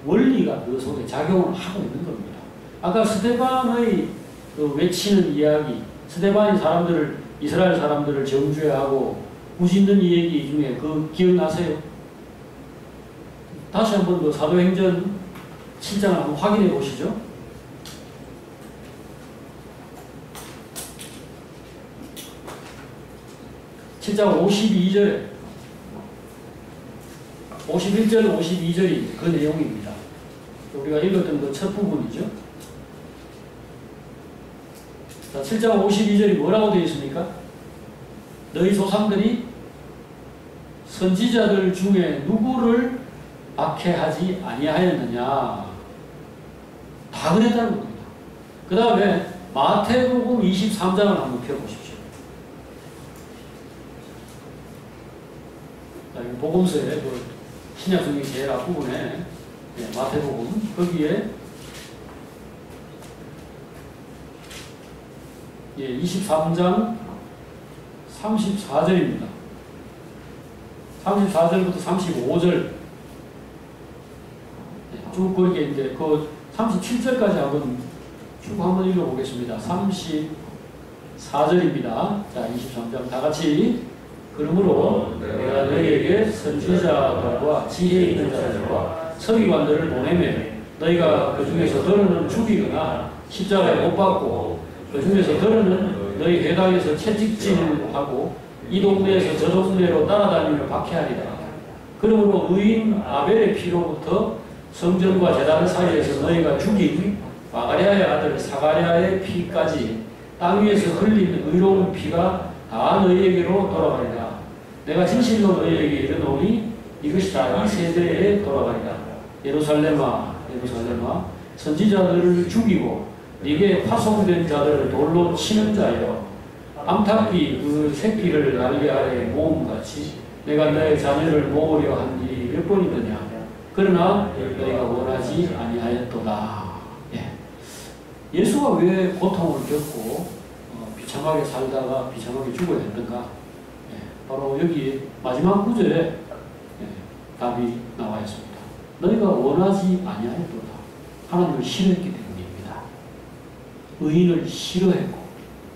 원리가 그 속에 작용을 하고 있는 겁니다. 아까 스데반의 그 외치는 이야기, 스데반이 이스라엘 사람들을 정죄하고 부짓는 이 얘기 중에 그 기억나세요? 다시 한번 그 사도행전 7장을 한번 확인해 보시죠. (7장) 52절에 51절, 52절이 그 내용입니다. 우리가 읽었던 그 첫 부분이죠. 자, 7장 52절이 뭐라고 되어 있습니까? 너희 조상들이 선지자들 중에 누구를 박해하지 아니하였느냐? 다 그랬다는 겁니다. 그 다음에 마태복음 23장을 한번 펴보십시오. 자, 복음서에 그 신약성경 제일 앞부분에 마태복음 거기에 23장 34절입니다. 34절부터 35절 쭉 그렇게 이제 그 37절까지 한번 쭉 한번 읽어보겠습니다. 34절입니다. 자, 23장 다 같이. 그러므로 내가 너희에게 선지자들과 지혜 있는 자들과 서기관들을 보내매 너희가 그 중에서 더러는 죽이거나 십자가에 못 박고 그 중에서 더러는 너희 회당에서 채찍질하고 이 동네에서 저 동네로 따라다니며 박해하리라. 그러므로 의인 아벨의 피로부터 성전과 제단 사이에서 너희가 죽인 마가랴의 아들 사가랴의 피까지 땅 위에서 흘린 의로운 피가 다 너희에게로 돌아가리라. 내가 진실로 너희에게 이르노니 이것이 다 이 세대에 돌아가리라. 예루살렘아, 예루살렘아, 선지자들을 죽이고 네게 파송된 자들을 돌로 치는 자여 암탉비 그 새끼를 날개 아래 모음같이 내가 너의 자녀를 모으려 한 일이 몇 번이더냐. 그러나 너희가 원하지 아니하였도다. 예. 예수가 왜 고통을 겪고 비참하게 살다가 비참하게 죽어야 했는가? 예. 바로 여기 마지막 구절에 예. 답이 나와 있습니다. 너희가 원하지 아니하였도다. 하나님을 싫어했기 때문입니다. 의인을 싫어했고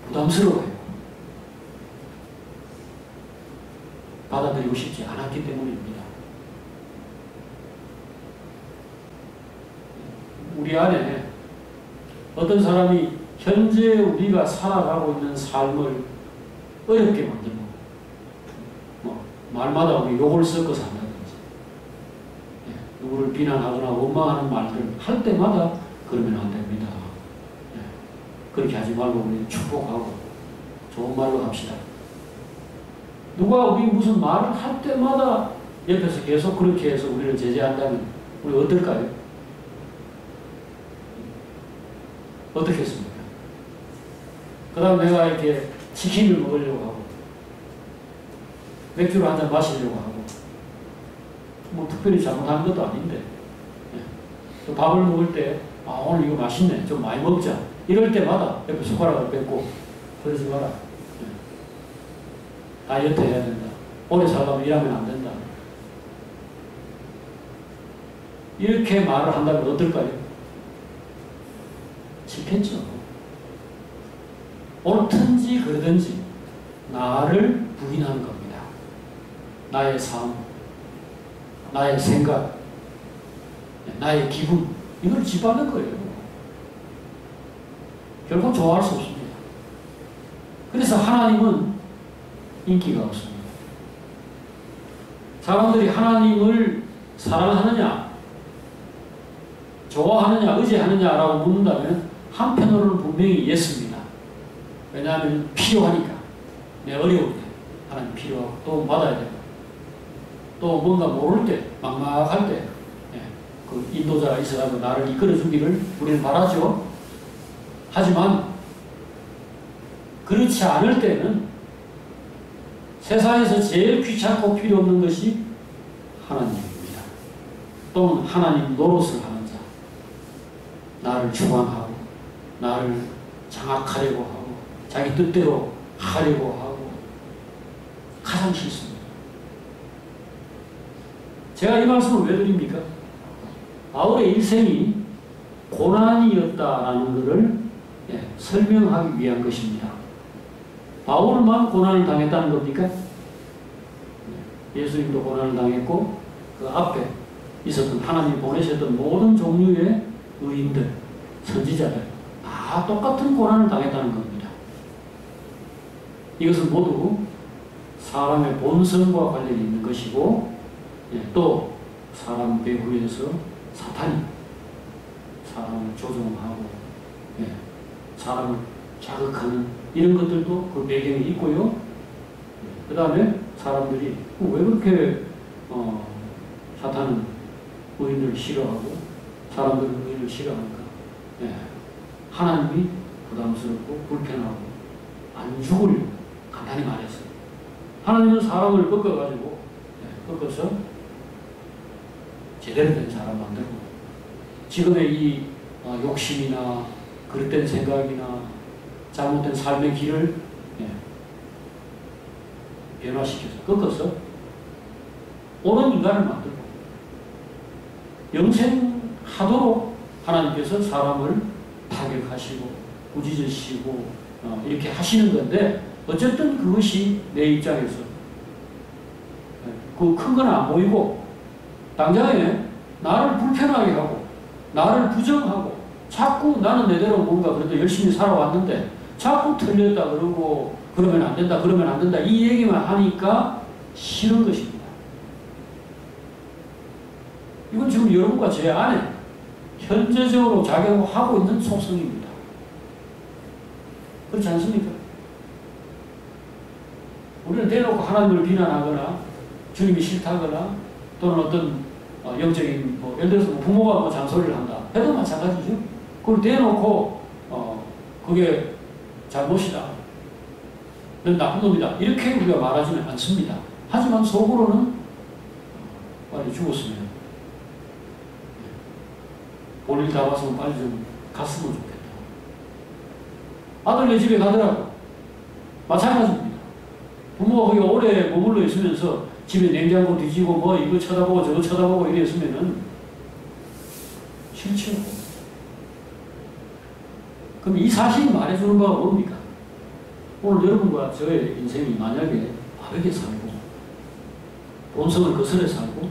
부담스러워했고 받아들이고 싶지 않았기 때문입니다. 우리 안에 어떤 사람이 현재 우리가 살아가고 있는 삶을 어렵게 만들고 말마다 우리 욕을 섞어서 한다든지 누구를 비난하거나 원망하는 말들 할 때마다 그러면 안 됩니다. 그렇게 하지 말고 우리 축복하고 좋은 말로 합시다. 누가 우리 무슨 말을 할 때마다 옆에서 계속 그렇게 해서 우리를 제재한다면 우리 어떨까요? 어떻겠습니까? 그 다음 내가 이렇게 치킨을 먹으려고 하고 맥주를 한잔 마시려고 하고 뭐 특별히 잘못하는 것도 아닌데 또 밥을 먹을 때 오늘 이거 맛있네 좀 많이 먹자 이럴 때마다 옆에 숟가락을 뺏고 그러지 마라. 다이어트 해야 된다. 오래 살려면 일하면 안 된다. 이렇게 말을 한다면 어떨까요? 싫겠죠. 옳든지 그러든지 나를 부인하는 겁니다. 나의 삶, 나의 생각, 나의 기분 이걸 짓밟는 거예요. 결국 좋아할 수 없습니다. 그래서 하나님은 인기가 없습니다. 사람들이 하나님을 사랑하느냐, 좋아하느냐, 의지하느냐라고 묻는다면 한편으로는 분명히 예스입니다. 왜냐하면 필요하니까. 내 어려울 때 하나님 필요하고 또 받아야 되고 또 뭔가 모를 때, 막막할 때 그 인도자가 있어가지고 나를 이끌어 주기를 우리는 바라죠. 하지만 그렇지 않을 때는 세상에서 제일 귀찮고 필요 없는 것이 하나님입니다. 또는 하나님 노릇을 하는 자. 나를 주관하고 나를 장악하려고 하고 자기 뜻대로 하려고 하고 가장 싫습니다. 제가 이 말씀을 왜 드립니까? 바울의 일생이 고난이었다라는 것을 설명하기 위한 것입니다. 바울만 고난을 당했다는 겁니까? 예수님도 고난을 당했고 그 앞에 있었던 하나님이 보내셨던 모든 종류의 의인들, 선지자들 다 똑같은 고난을 당했다는 겁니다. 이것은 모두 사람의 본성과 관련이 있는 것이고 또 사람 배후에서 사탄이 사람을 조종하고 사람을 자극하는 이런 것들도 그 배경에 있고요. 그 다음에 사람들이 왜 그렇게 사탄은 의인을 싫어하고 사람들은 의인을 싫어하는가? 하나님이 부담스럽고 불편하고 안 죽으려고 간단히 말해서 하나님은 사람을 꺾어가지고 꺾어서 제대로 된 사람 만들고 지금의 이 욕심이나 그릇된 생각이나 잘못된 삶의 길을 변화시켜서 꺾어서 옳은 인간을 만들고 영생하도록 하나님께서 사람을 타격하시고 꾸짖으시고 이렇게 하시는 건데 어쨌든 그것이 내 입장에서 그 큰 건 안 보이고 당장에 나를 불편하게 하고 나를 부정하고 자꾸 나는 내대로 뭔가 그래도 열심히 살아왔는데 자꾸 틀렸다 그러고 그러면 안 된다 그러면 안 된다 이 얘기만 하니까 싫은 것입니다. 이건 지금 여러분과 제 안에 현재적으로 작용하고 있는 속성입니다. 그렇지 않습니까? 우리는 대놓고 하나님을 비난하거나 주님이 싫다거나 또는 어떤 영적인 예를 들어서 부모가 잔소리를 한다 해도 마찬가지죠. 그걸 대놓고 그게 잘못이다. 넌 나쁜 놈이다. 이렇게 우리가 말하지는 않습니다. 하지만 속으로는 빨리 죽었으면 볼일 다 봐서 빨리 좀 갔으면 좋겠다. 아들네 집에 가더라고. 마찬가지입니다. 부모가 거기 오래 머물러 있으면서 집에 냉장고 뒤지고 뭐 이거 쳐다보고 저거 쳐다보고 이랬으면은 싫죠. 그럼 이 사실이 말해주는 바가 뭡니까? 오늘 여러분과 저의 인생이 만약에 바르게 살고 본성을 거스려 살고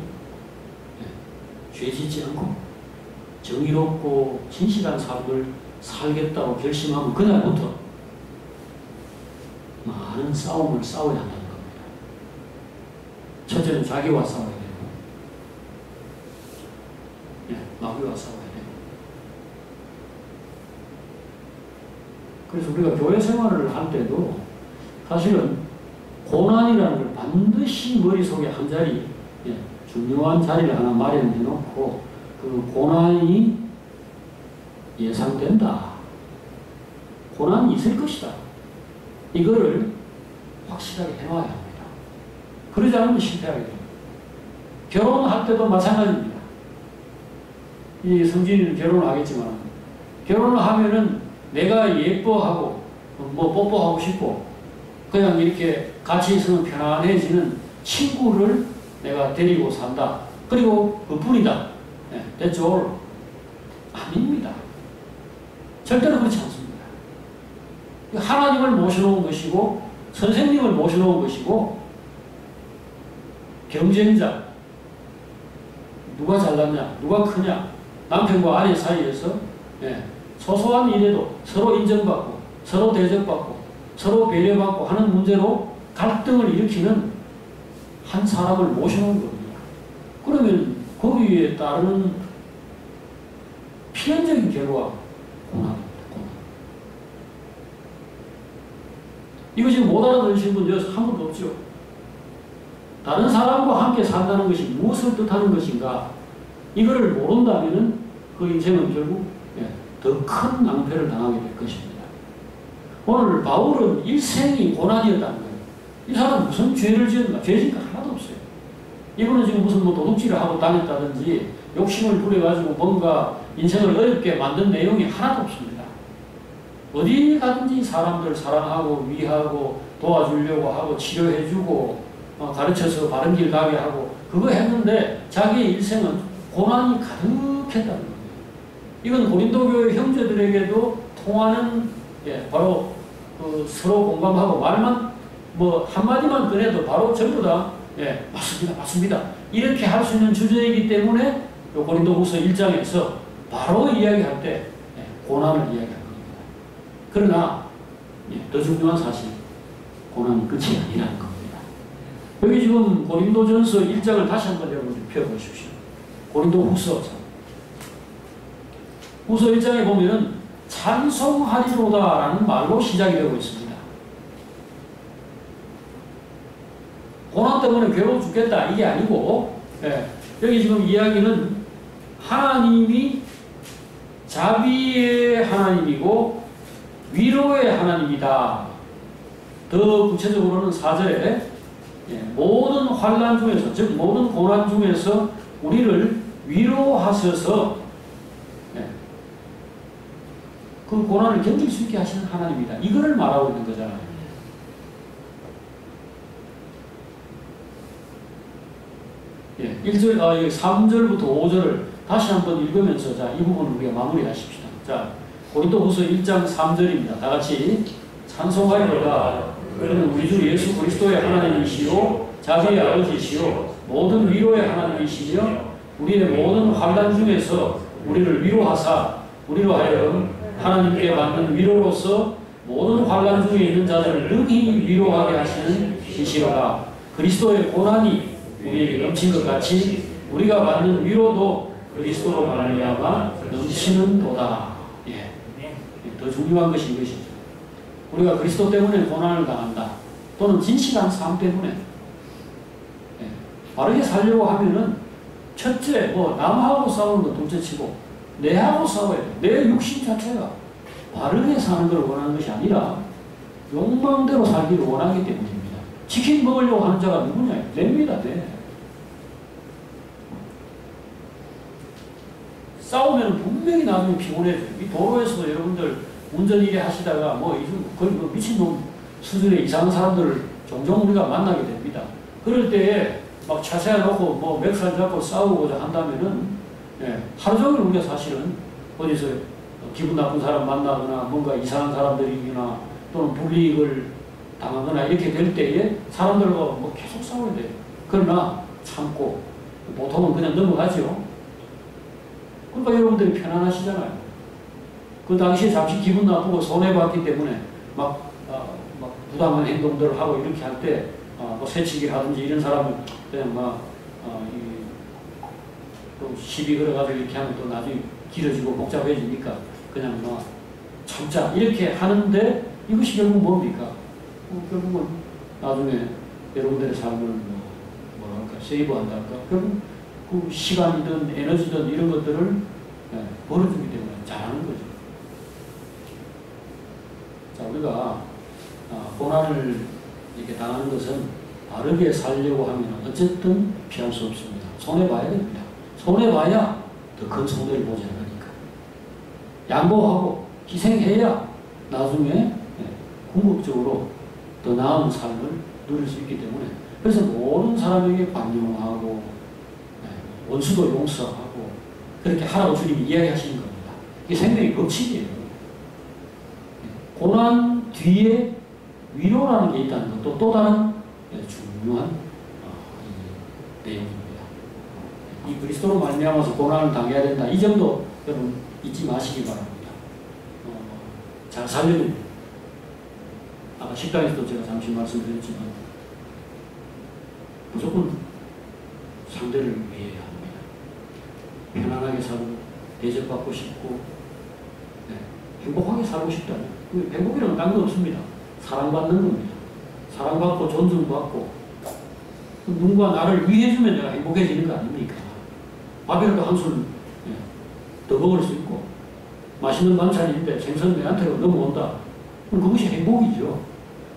죄 짓지 않고 정의롭고 진실한 삶을 살겠다고 결심하면 그날부터 많은 싸움을 싸워야 한다는 겁니다. 첫째는 자기와 싸워야 되고 마귀와 싸워야 되고 그래서 우리가 교회 생활을 할 때도 사실은 고난이라는 걸 반드시 머릿속에 한 자리 중요한 자리를 하나 마련해 놓고 그 고난이 예상된다. 고난이 있을 것이다. 이거를 확실하게 해놔야 합니다. 그러지 않으면 실패하게 됩니다. 결혼할 때도 마찬가지입니다. 이 성진이는 결혼을 하겠지만 결혼을 하면은 내가 예뻐하고 뭐 뽀뽀하고 싶고 그냥 이렇게 같이 있으면 편안해지는 친구를 내가 데리고 산다. 그리고 그뿐이다. That's all. 아닙니다. 절대로 그렇지 않습니다. 하나님을 모셔놓은 것이고 선생님을 모셔놓은 것이고 경쟁자 누가 잘났냐 누가 크냐 남편과 아내 사이에서 소소한 일에도 서로 인정받고 서로 대접받고 서로 배려받고 하는 문제로 갈등을 일으키는 한 사람을 모셔놓은 겁니다. 그러면 거기에 따르는 필연적인 결과 고난입니다. 고난. 이거 지금 못 알아들으신 분 여기서 한 분도 없죠. 다른 사람과 함께 산다는 것이 무엇을 뜻하는 것인가 이거를 모른다면 그 인생은 결국 더 큰 낭패를 당하게 될 것입니다. 오늘 바울은 일생이 고난이었다는 거예요. 이 사람은 무슨 죄를 지었나? 죄진 거 하나도 없어요. 이분은 지금 무슨 뭐 도둑질을 하고 다녔다든지 욕심을 부려가지고 뭔가 인생을 어렵게 만든 내용이 하나도 없습니다. 어디 가든지 사람들 사랑하고 위하고 도와주려고 하고 치료해주고 가르쳐서 바른 길 가게 하고 그거 했는데 자기의 일생은 고난이 가득했다는 거예요. 이건 고린도 교회 형제들에게도 통하는 바로 그 서로 공감하고 말만 뭐 한마디만 꺼내도 바로 전부 다 맞습니다 맞습니다 이렇게 할 수 있는 주제이기 때문에 고린도후서 1장에서 바로 이야기할 때 고난을 이야기할 겁니다. 그러나 더 중요한 사실 고난이 끝이 아니라는 겁니다. 여기 지금 고린도전서 1장을 다시 한번 여러분 펴보십시오. 고린도후서 1장에 보면은 찬송하리로다라는 말로 시작이 되고 있습니다. 고난 때문에 괴로워 죽겠다 이게 아니고 여기 지금 이야기는 하나님이 자비의 하나님이고 위로의 하나님이다. 더 구체적으로는 4절에 모든 환난 중에서 즉 모든 고난 중에서 우리를 위로하셔서 그 고난을 견딜 수 있게 하시는 하나님이다. 이거를 말하고 있는 거잖아요. 3절부터 5절을 다시 한번 읽으면서 자, 이 부분을 우리가 마무리하십시다. 자, 고린도후서 1장 3절입니다. 다 같이 찬송하리로다. 그는 우리 주 예수 그리스도의 하나님이시요 자비의 아버지시요 모든 위로의 하나님이시며 우리의 모든 환난 중에서 우리를 위로하사 우리로 하여금 하나님께 받는 위로로서 모든 환난 중에 있는 자들을 능히 위로하게 하시는 이시로다. 그리스도의 고난이 우리에게 넘친 것 같이 우리가 받는 위로도 그리스도로 말미암아 넘치는 도다. 더 중요한 것이 이것이죠. 우리가 그리스도 때문에 고난을 당한다. 또는 진실한 삶 때문에 바르게 살려고 하면은 첫째 남하고 싸우는 건 둘째치고 내하고 싸워야 돼. 내 육신 자체가 바르게 사는 걸 원하는 것이 아니라 욕망대로 살기를 원하기 때문입니다. 치킨 먹으려고 하는 자가 누구냐? 냅니다. 네. 싸우면 분명히 나중에 피곤해져요. 이 도로에서도 여러분들 운전 일에 하시다가 거의 미친놈 수준의 이상한 사람들을 종종 우리가 만나게 됩니다. 그럴 때에 막 차 세워놓고 맥살 잡고 싸우고자 한다면은, 하루 종일 우리가 사실은 어디서 기분 나쁜 사람 만나거나 뭔가 이상한 사람들이거나 또는 불이익을 당하거나 이렇게 될 때에 사람들과 계속 싸워야 돼요. 그러나 참고 보통은 그냥 넘어가죠. 그러니까 여러분들이 편안하시잖아요. 그 당시에 잠시 기분 나쁘고 손해봤기 때문에 막 부당한 행동들을 하고 이렇게 할 때 새치기를 하든지 이런 사람은 그냥 또 시비 걸어가지고 이렇게 하면 또 나중에 길어지고 복잡해지니까 그냥 참자 이렇게 하는데 이것이 결국 뭡니까? 결국은 나중에 여러분들의 삶을 뭐랄까 세이브한다 할까? 결국 그 시간이든 에너지든 이런 것들을 벌어주기 때문에 잘하는 거죠. 자, 우리가 고난을 이렇게 당하는 것은 바르게 살려고 하면 어쨌든 피할 수 없습니다. 손해봐야 됩니다. 손해봐야 더 큰 손해를 보지 않으니까. 양보하고 희생해야 나중에 궁극적으로 더 나은 삶을 누릴 수 있기 때문에 그래서 모든 사람에게 관용하고 원수도 용서하고 그렇게 하라고 주님이 이야기하시는 겁니다. 이게 생명의 법칙이에요. 고난 뒤에 위로라는 게 있다는 것도 또 다른 중요한 내용입니다. 이 그리스도로 말미암아서 고난을 당해야 된다. 이 점도 여러분 잊지 마시기 바랍니다. 잘 살려면 아까 식당에서도 제가 잠시 말씀드렸지만 무조건 상대를 위해야 합니다. 편안하게 살고 대접받고 싶고 행복하게 살고 싶다면 행복이라는 딴 거 없습니다. 사랑받는 겁니다. 사랑받고 존중받고 누군가 나를 위해주면 내가 행복해지는 거 아닙니까? 밥이라도 한술 더 먹을 수 있고 맛있는 반찬인데 생선 내한테로 넘어온다. 그럼 그것이 행복이죠.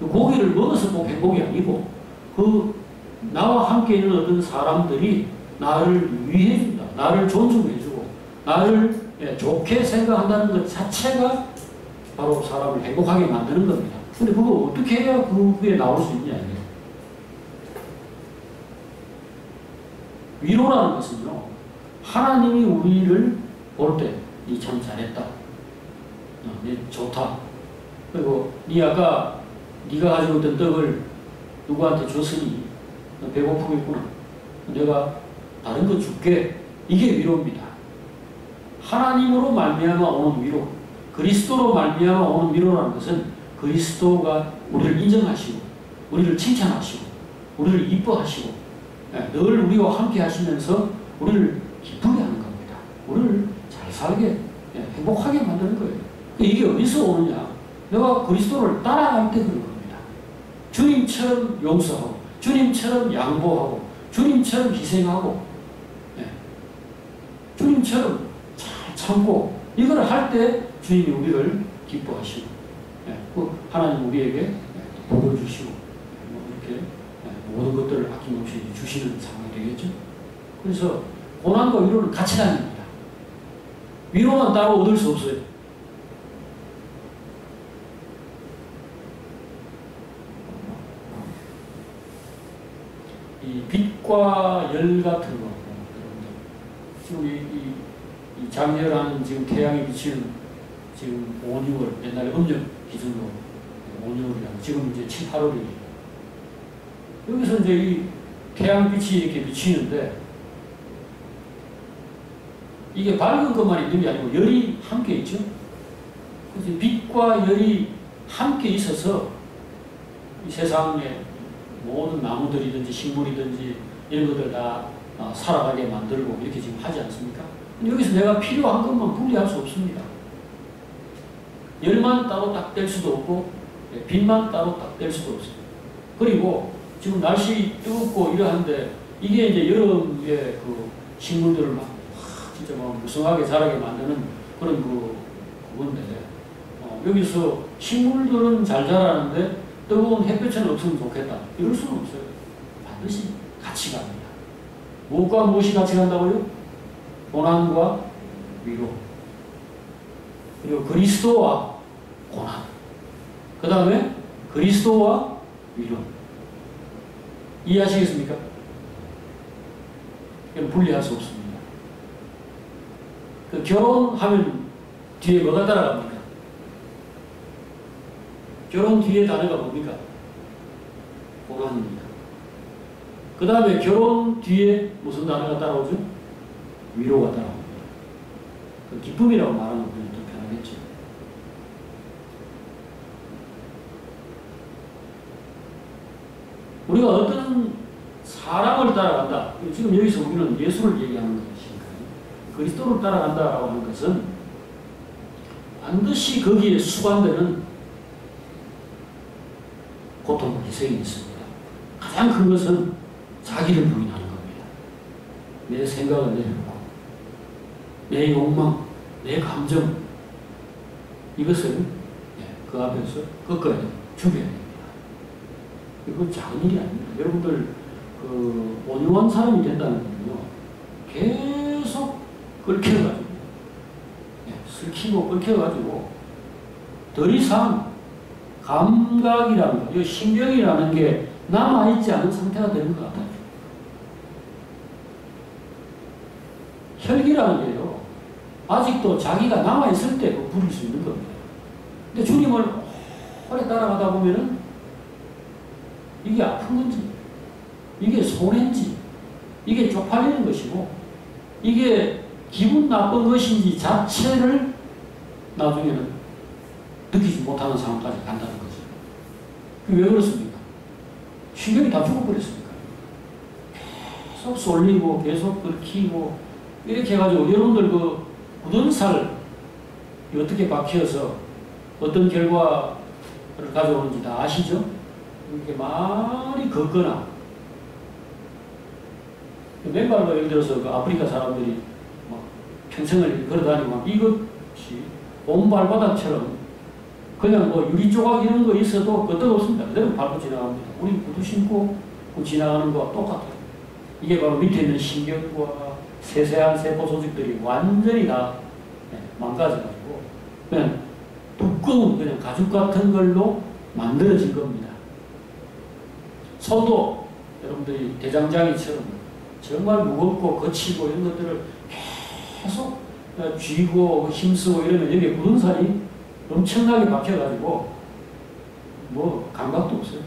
고기를 먹어서 꼭 행복이 아니고 나와 함께 있는 어떤 사람들이 나를 위해준다. 나를 존중해주고 나를 좋게 생각한다는 것 자체가 바로 사람을 행복하게 만드는 겁니다. 근데 그거 어떻게 해야 그게 나올 수 있냐. 위로라는 것은요, 하나님이 우리를 볼 때, 니 참 잘했다. 니 좋다. 그리고 니 아까 니가 가지고 있던 떡을 누구한테 줬으니 배고프겠구나. 내가 다른 거 줄게. 이게 위로입니다. 하나님으로 말미암아 오는 위로, 그리스도로 말미암아 오는 위로라는 것은 그리스도가 우리를 인정하시고 우리를 칭찬하시고 우리를 이뻐하시고 늘 우리와 함께 하시면서 우리를 기쁘게 하는 겁니다. 우리를 잘 살게 행복하게 만드는 거예요. 이게 어디서 오느냐? 내가 그리스도를 따라갈 때 그런 겁니다. 주님처럼 용서하고 주님처럼 양보하고 주님처럼 희생하고 주님처럼 잘 참고 이걸 할 때 주님이 우리를 기뻐하시고 하나님 우리에게 복을 주시고 이렇게 모든 것들을 아낌없이 주시는 상황이 되겠죠. 그래서 고난과 위로는 같이 다닙니다. 위로만 따로 얻을 수 없어요. 이 빛과 열 같은 거, 지금 이 장렬한 지금 태양이 비치는 지금 5, 6월, 옛날에 음력 기준으로 5, 6월이라고 지금 이제 7, 8월이에요. 여기서 이제 이 태양빛이 이렇게 비치는데 이게 밝은 것만 있는 게 아니고 열이 함께 있죠. 그래서 빛과 열이 함께 있어서 이 세상에 모든 나무들이든지 식물이든지 이런 것들 다 살아가게 만들고 이렇게 지금 하지 않습니까? 여기서 내가 필요한 것만 분리할 수 없습니다. 열만 따로 딱 뗄 수도 없고 빛만 따로 딱 뗄 수도 없어요. 그리고 지금 날씨 뜨겁고 이러한데 이게 이제 여름에 그 식물들을 막 진짜 막 무성하게 자라게 만드는 그런 그건데 여기서 식물들은 잘 자라는데 뜨거운 햇볕은 없으면 좋겠다. 이럴 수는 없어요. 반드시 같이 갑니다. 무엇과 무엇이 같이 간다고요? 고난과 위로. 그리고 그리스도와 고난. 그 다음에 그리스도와 위로. 이해하시겠습니까? 이건 분리할 수 없습니다. 그 결혼하면 뒤에 뭐가 따라갑니까? 결혼 뒤에 단어가 뭡니까? 고난입니다. 그 다음에 결혼 뒤에 무슨 단어가 따라오죠? 위로가 따라옵니다. 그 기쁨이라고 말하는 분이 더 편하겠죠. 우리가 어떤 사람을 따라간다. 지금 여기서 우리는 예수를 얘기하는 것이니까요. 그리스도를 따라간다라고 하는 것은 반드시 거기에 수반되는 고통과 희생이 있습니다. 가장 큰 것은 자기를 부인하는 겁니다. 내 생각을 내려놓고 내 욕망, 내 감정 이것을 그 앞에서 꺾어야 됩니다. 죽여야 됩니다. 이건 작은 일이 아닙니다. 여러분들 온유한 사람이 된다는 건요. 계속 끓여가지고 슬키고 끓여가지고 더 이상 감각이라는 거, 신경이라는 게 남아있지 않은 상태가 되는 것 같아요. 혈기라는 게요. 아직도 자기가 남아있을 때 부릴 수 있는 겁니다. 근데 주님을 오래 따라가다 보면은 이게 아픈 건지, 이게 손해인지, 이게 쪽팔리는 것이고, 이게 기분 나쁜 것인지 자체를 나중에는 느끼지 못하는 상황까지 간다는 거죠. 왜 그렇습니까? 신경이 다 죽어버렸으니까. 계속 쏠리고, 계속 긁히고, 이렇게 해가지고 여러분들 그 굳은 살이 어떻게 박혀서 어떤 결과를 가져오는지 다 아시죠? 이렇게 많이 걷거나, 맨발로 예를 들어서 그 아프리카 사람들이 막 평생을 걸어다니고 막 이것이 온 발바닥처럼 그냥 뭐 유리 조각 이런 거 있어도 끄떡없습니다. 그대로 밟고 지나갑니다. 우리 구두 신고 지나가는 거와 똑같아요. 이게 바로 밑에 있는 신경과 세세한 세포 조직들이 완전히 다 망가져가지고 그냥 두꺼운 그냥 가죽 같은 걸로 만들어진 겁니다. 손도 여러분들이 대장장이처럼 정말 무겁고 거치고 이런 것들을 계속 쥐고 힘쓰고 이러면 여기에 굳은 살이 엄청나게 박혀가지고 뭐 감각도 없어요.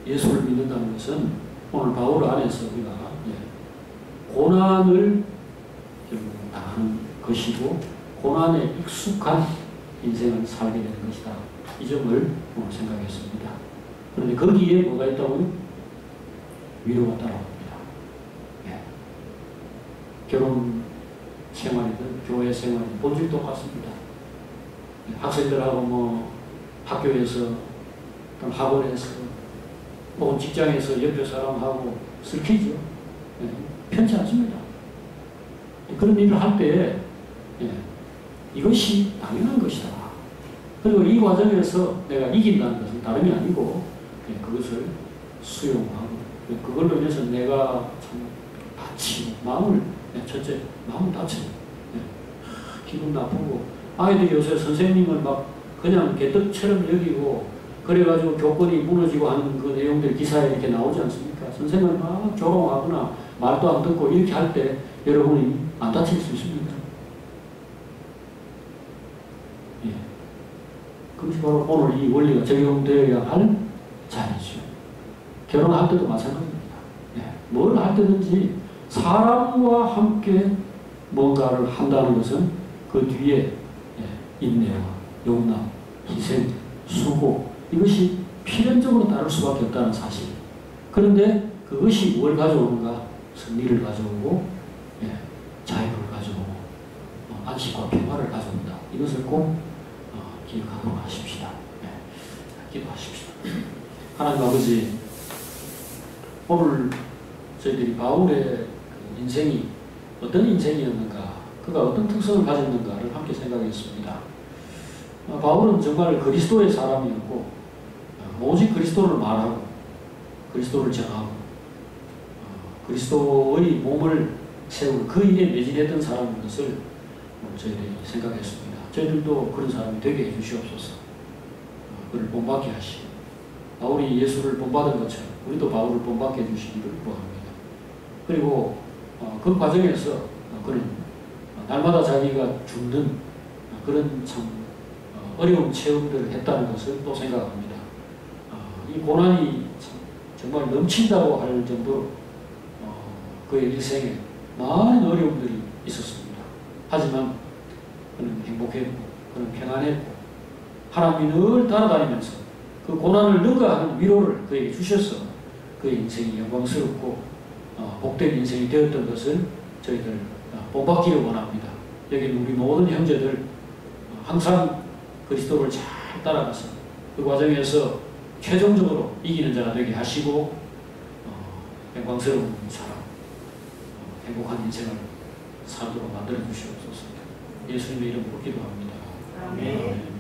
예수를 믿는다는 것은 오늘 바울 안에서 우리가 고난을 당하는 것이고 고난에 익숙한 인생을 살게 되는 것이다. 이 점을 오늘 생각했습니다. 그런데 거기에 뭐가 있다고요? 위로가 따라옵니다. 결혼 생활이든 교회 생활이든 본질이 똑같습니다. 학생들하고 뭐 학교에서 또는 학원에서 혹은 직장에서 옆에 사람하고 슬키죠. 편치 않습니다. 그런 일을 할 때 이것이 당연한 것이다. 그리고 이 과정에서 내가 이긴다는 것은 다름이 아니고 그것을 수용하고 그걸로 인해서 내가 참 다치고 마음을 첫째 마음 다쳐요. 기분 나쁘고 아이들이 요새 선생님을 막 그냥 개떡처럼 여기고 그래가지고 교권이 무너지고 하는 그 내용들 기사에 이렇게 나오지 않습니까? 선생님을 막 조롱하거나 말도 안 듣고 이렇게 할 때 여러분이 안 다칠 수 있습니다. 그것이 바로 오늘 이 원리가 적용되어야 할 자리죠. 결혼할 때도 마찬가지입니다. 뭘 할 때든지 사람과 함께 뭔가를 한다는 것은 그 뒤에 인내와 용납, 희생, 수고 이것이 필연적으로 따를 수밖에 없다는 사실. 그런데 그것이 뭘 가져오는가? 승리를 가져오고 자유를 가져오고 안식과 평화를 가져온다. 이것을 꼭 기억하도록 하십시다. 기도하십시다. 하나님 아버지, 오늘 저희들이 바울의 인생이 어떤 인생이었는가, 그가 어떤 특성을 가졌는가를 함께 생각했습니다. 바울은 정말 그리스도의 사람이었고 오직 그리스도를 말하고 그리스도를 전하고 그리스도의 몸을 세우는 그 일에 매진했던 사람인 것을 저희들이 생각했습니다. 저희들도 그런 사람이 되게 해주시옵소서. 그를 본받게 하시고 바울이 예수를 본받은 것처럼 우리도 바울을 본받게 해주시기를 구합니다. 그리고 그 과정에서 그는 날마다 자기가 죽는 그런 참 어려운 체험들을 했다는 것을 또 생각합니다. 이 고난이 정말 넘친다고 할 정도로 그의 일생에 많은 어려움들이 있었습니다. 하지만 그는 행복했고 그는 평안했고 하나님이 늘 따라다니면서 그 고난을 능가하는 위로를 그에게 주셔서 그의 인생이 영광스럽고 복된 인생이 되었던 것을 저희들 본받기를 원합니다. 여기 우리 모든 형제들 항상 그리스도를 잘 따라가서 그 과정에서 최종적으로 이기는 자가 되게 하시고 영광스러운 사람, 행복한 인생을 살도록 만들어 주시옵소서. 예수님의 이름으로 기도합니다. 아멘.